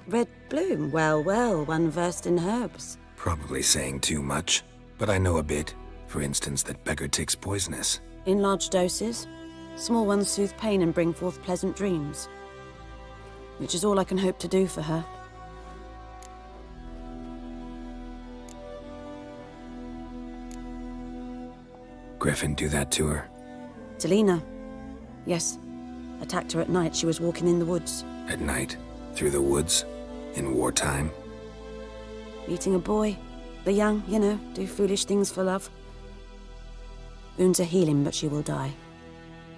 red bloom. Well, well, one versed in herbs. Probably saying too much, but I know a bit. For instance, that beggar tick's poisonous. In large doses, small ones soothe pain and bring forth pleasant dreams. Which is all I can hope to do for her. Griffin do that to her? Delina. Yes. Attacked her at night. She was walking in the woods. At night? Through the woods? In wartime? Meeting a boy. The young, you know, do foolish things for love. Wounds are healing, but she will die.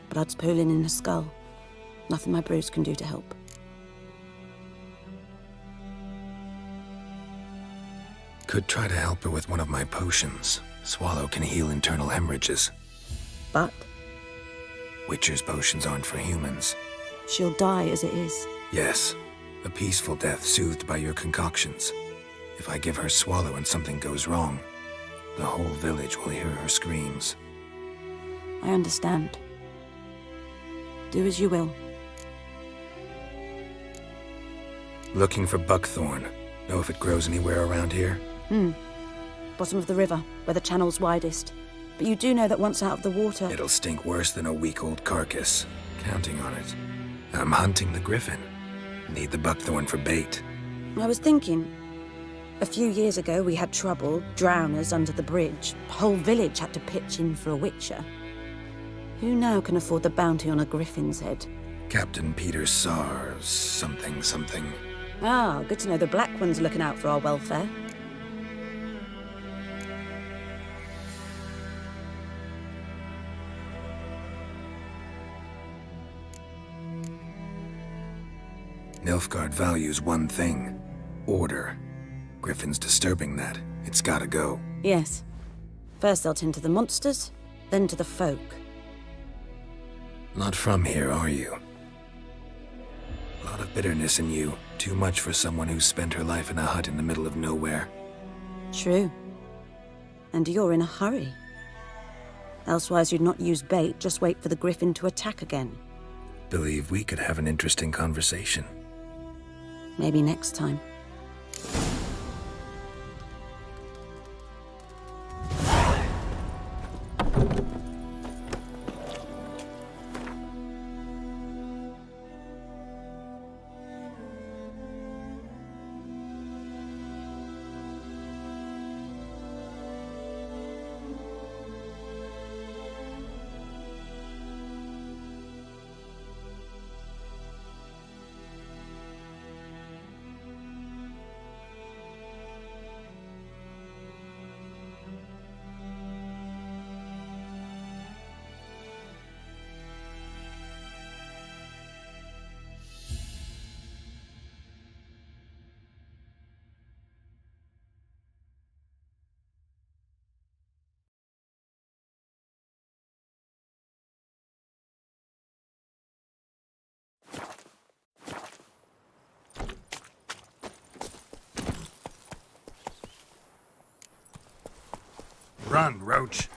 Blood's pooling in her skull. Nothing my brews can do to help. Could try to help her with one of my potions. Swallow can heal internal hemorrhages. But? Witcher's potions aren't for humans. She'll die as it is. Yes. A peaceful death soothed by your concoctions. If I give her Swallow and something goes wrong, the whole village will hear her screams. I understand. Do as you will. Looking for buckthorn. Know if it grows anywhere around here? Bottom of the river, where the channel's widest. But you do know that once out of the water... It'll stink worse than a week-old carcass. Counting on it. I'm hunting the griffin. Need the buckthorn for bait. I was thinking... A few years ago, we had trouble, drowners under the bridge. Whole village had to pitch in for a witcher. Who now can afford the bounty on a griffin's head? Captain Peter Sars, something. Ah, good to know the Black One's looking out for our welfare. Nilfgaard values one thing. Order. Griffin's disturbing that. It's gotta go. Yes. First they'll tend to the monsters, then to the folk. Not from here, are you? A lot of bitterness in you. Too much for someone who spent her life in a hut in the middle of nowhere. True. And you're in a hurry. Elsewise you'd not use bait, just wait for the griffin to attack again. Believe we could have an interesting conversation. Maybe next time. Run, Roach.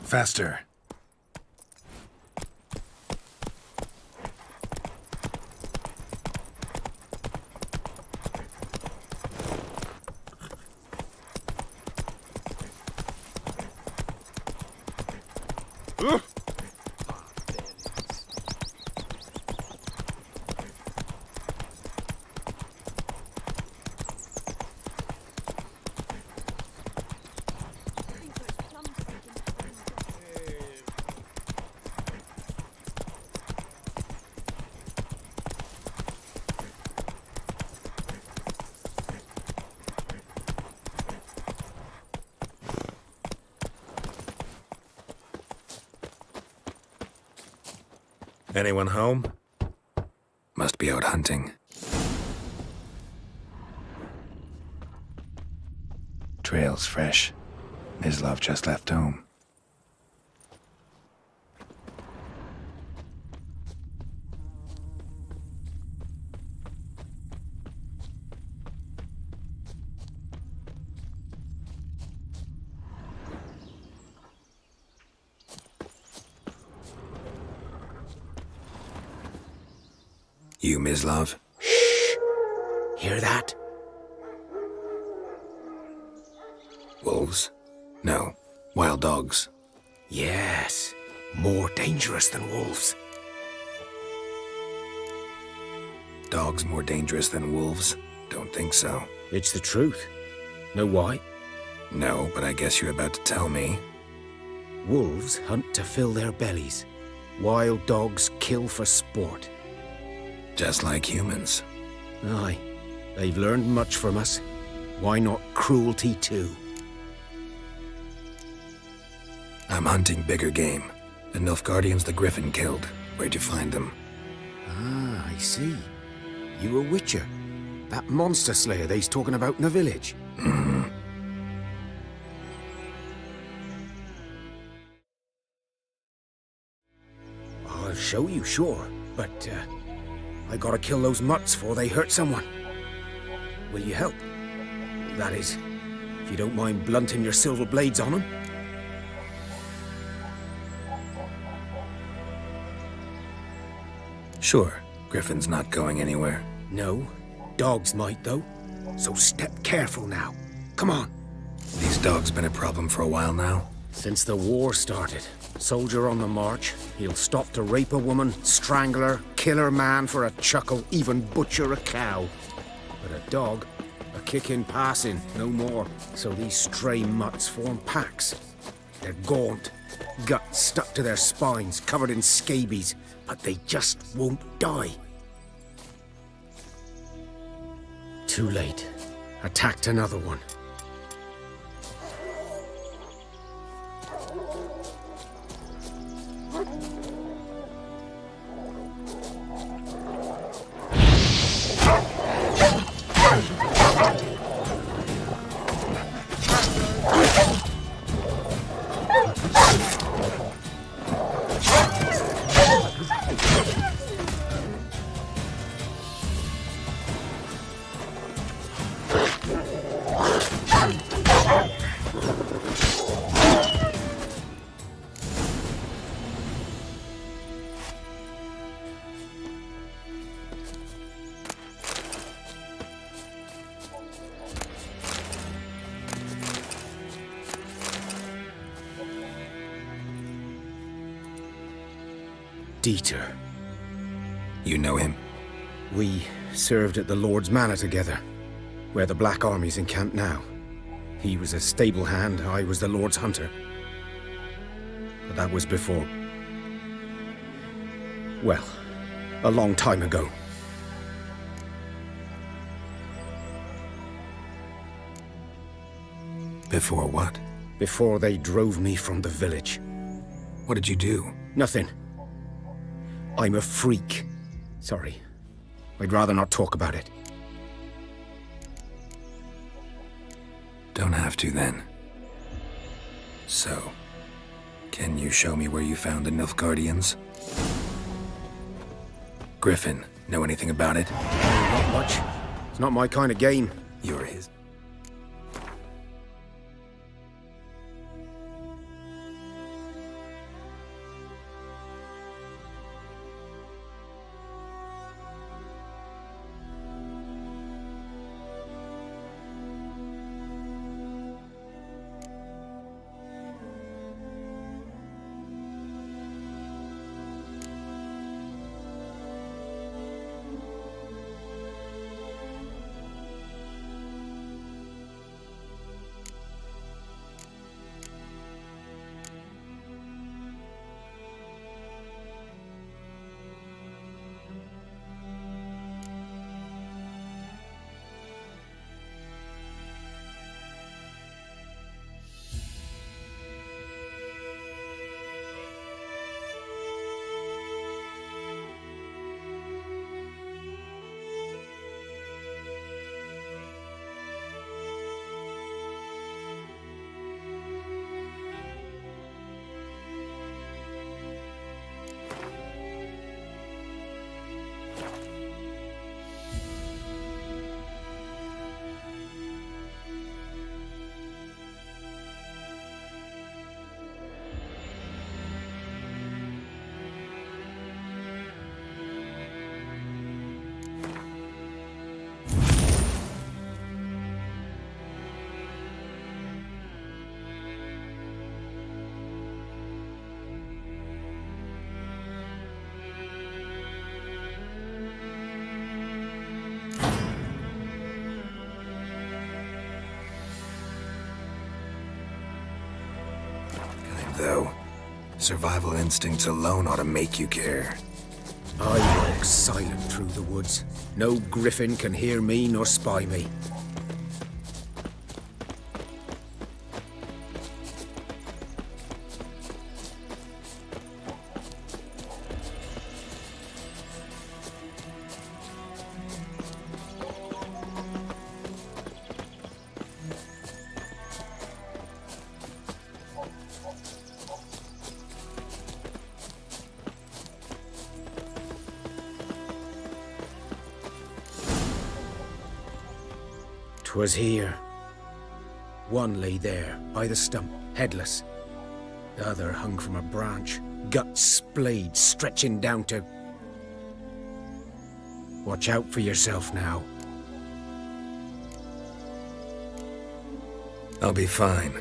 Faster. Anyone home? Must be out hunting. Trail's fresh. Mislav just left home. You, Mislav? Hear that? Wolves? No. Wild dogs. Yes. More dangerous than wolves. Dogs more dangerous than wolves? Don't think so. It's the truth. Know why? No, but I guess you're about to tell me. Wolves hunt to fill their bellies. Wild dogs kill for sport. Just like humans. Aye. They've learned much from us. Why not cruelty too? I'm hunting bigger game. The Nilfgaardians the Griffin killed. Where'd you find them? Ah, I see. You a witcher. That monster slayer they's talking about in the village. I'll show you, sure. But, I gotta kill those mutts before they hurt someone. Will you help? That is, if you don't mind blunting your silver blades on them. Sure. Griffin's not going anywhere. No. Dogs might, though. So step careful now. Come on. These dogs been a problem for a while now? Since the war started. Soldier on the march. He'll stop to rape a woman, strangle her, kill her man for a chuckle, even butcher a cow. But a dog, a kick in passing, no more. So these stray mutts form packs. They're gaunt, guts stuck to their spines, covered in scabies, but they just won't die. Too late. Attacked another one. Dieter. You know him? We served at the Lord's Manor together, where the Black Army's encamped now. He was a stable hand, I was the Lord's hunter. But that was before... well, a long time ago. Before what? Before they drove me from the village. What did you do? Nothing. I'm a freak. Sorry. I'd rather not talk about it. Don't have to, then. So, can you show me where you found the Nilfgaardians? Griffin, know anything about it? Not much. It's not my kind of game. You're his. though. Survival instincts alone ought to make you care. I walk silent through the woods. No griffin can hear me nor spy me. "'Twas here. One lay there, by the stump, headless. The other hung from a branch, guts splayed, stretching down to... Watch out for yourself now." I'll be fine.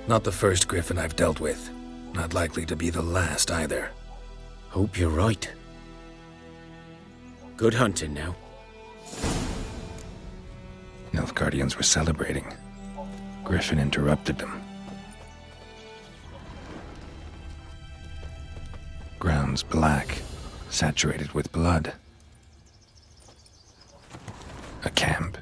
Not the first griffin I've dealt with. Not likely to be the last either. Hope you're right. Good hunting now. Nilfgaardians were celebrating. Griffin interrupted them. Ground's black, saturated with blood. A camp.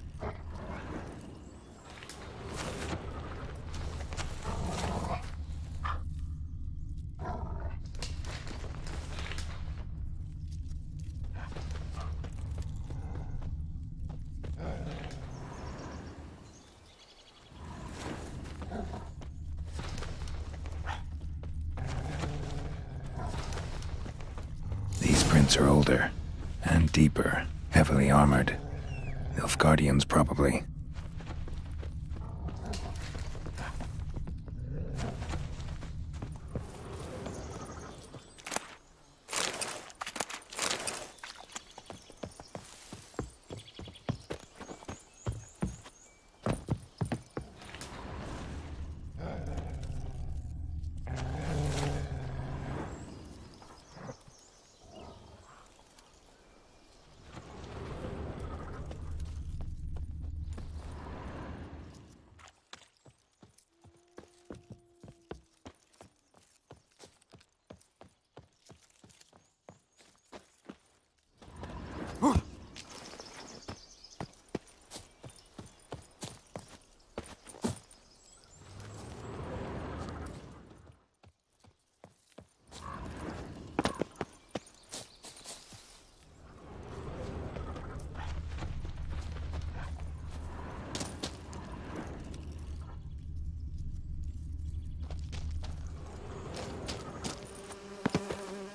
Are older and deeper, heavily armored. Nilfgaardians, probably.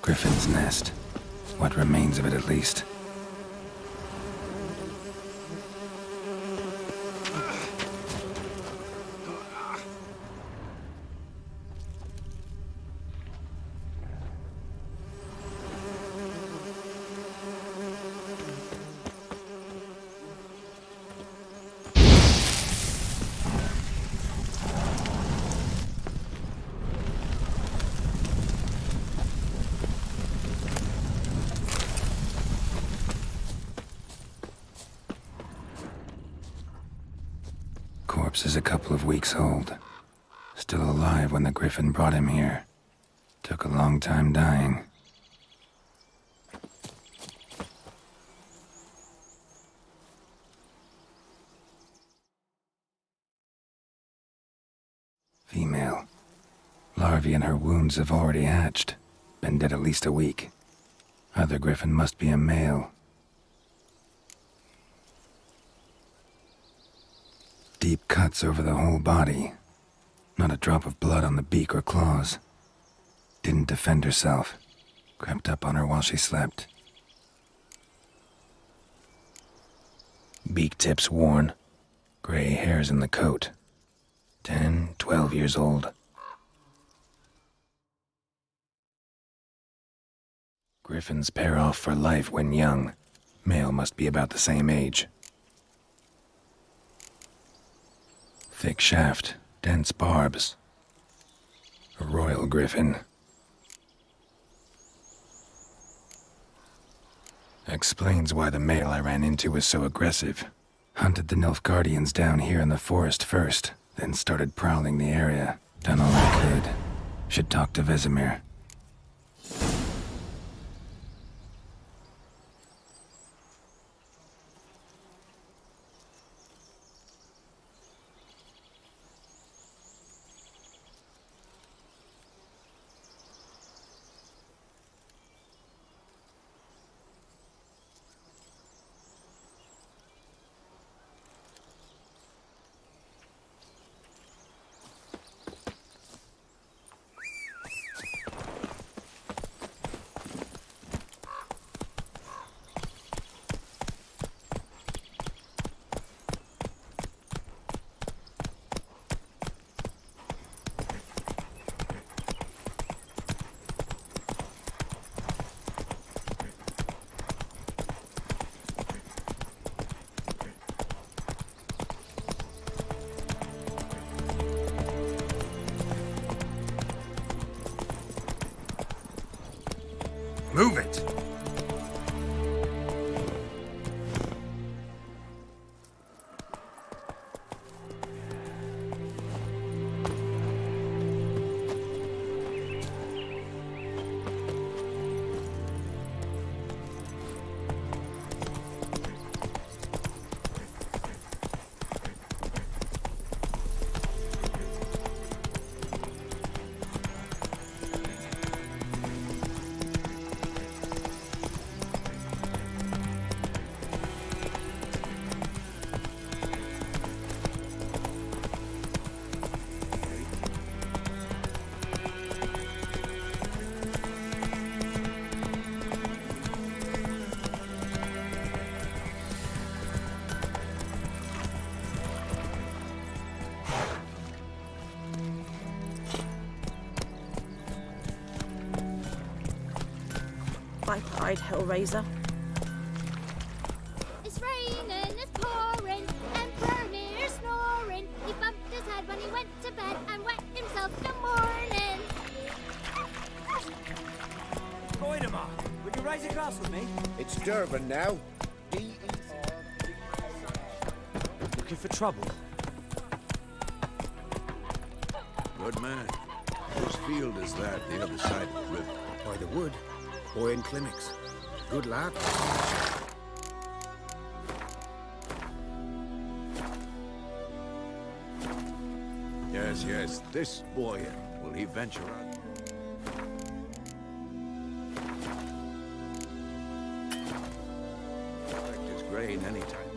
Griffin's nest. What remains of it, at least. Corpse is a couple of weeks old. Still alive when the griffin brought him here. Took a long time dying. Female. Larvae in her wounds have already hatched. Been dead at least a week. Other griffin must be a male. Deep cuts over the whole body. Not a drop of blood on the beak or claws. Didn't defend herself. Crept up on her while she slept. Beak tips worn. Gray hairs in the coat. 10, 12 years old. Griffins pair off for life when young. Male must be about the same age. Thick shaft, dense barbs. A royal griffin. Explains why the male I ran into was so aggressive. Hunted the Nilfgaardians down here in the forest first, then started prowling the area. Done all I could. should talk to Vesemir. Move it! Bye, Pride Hellraiser. It's raining, it's pouring, and Vermeer's snoring. He bumped his head when he went to bed and wet himself in the morning. Goidemar, would you raise a glass with me? It's Durban now. Looking for trouble? Good man. Whose field is that, the other side of the river? By the wood. Boy in clinics. Good lad. Yes, yes, this boy. Will he venture out? Collect his grain anytime.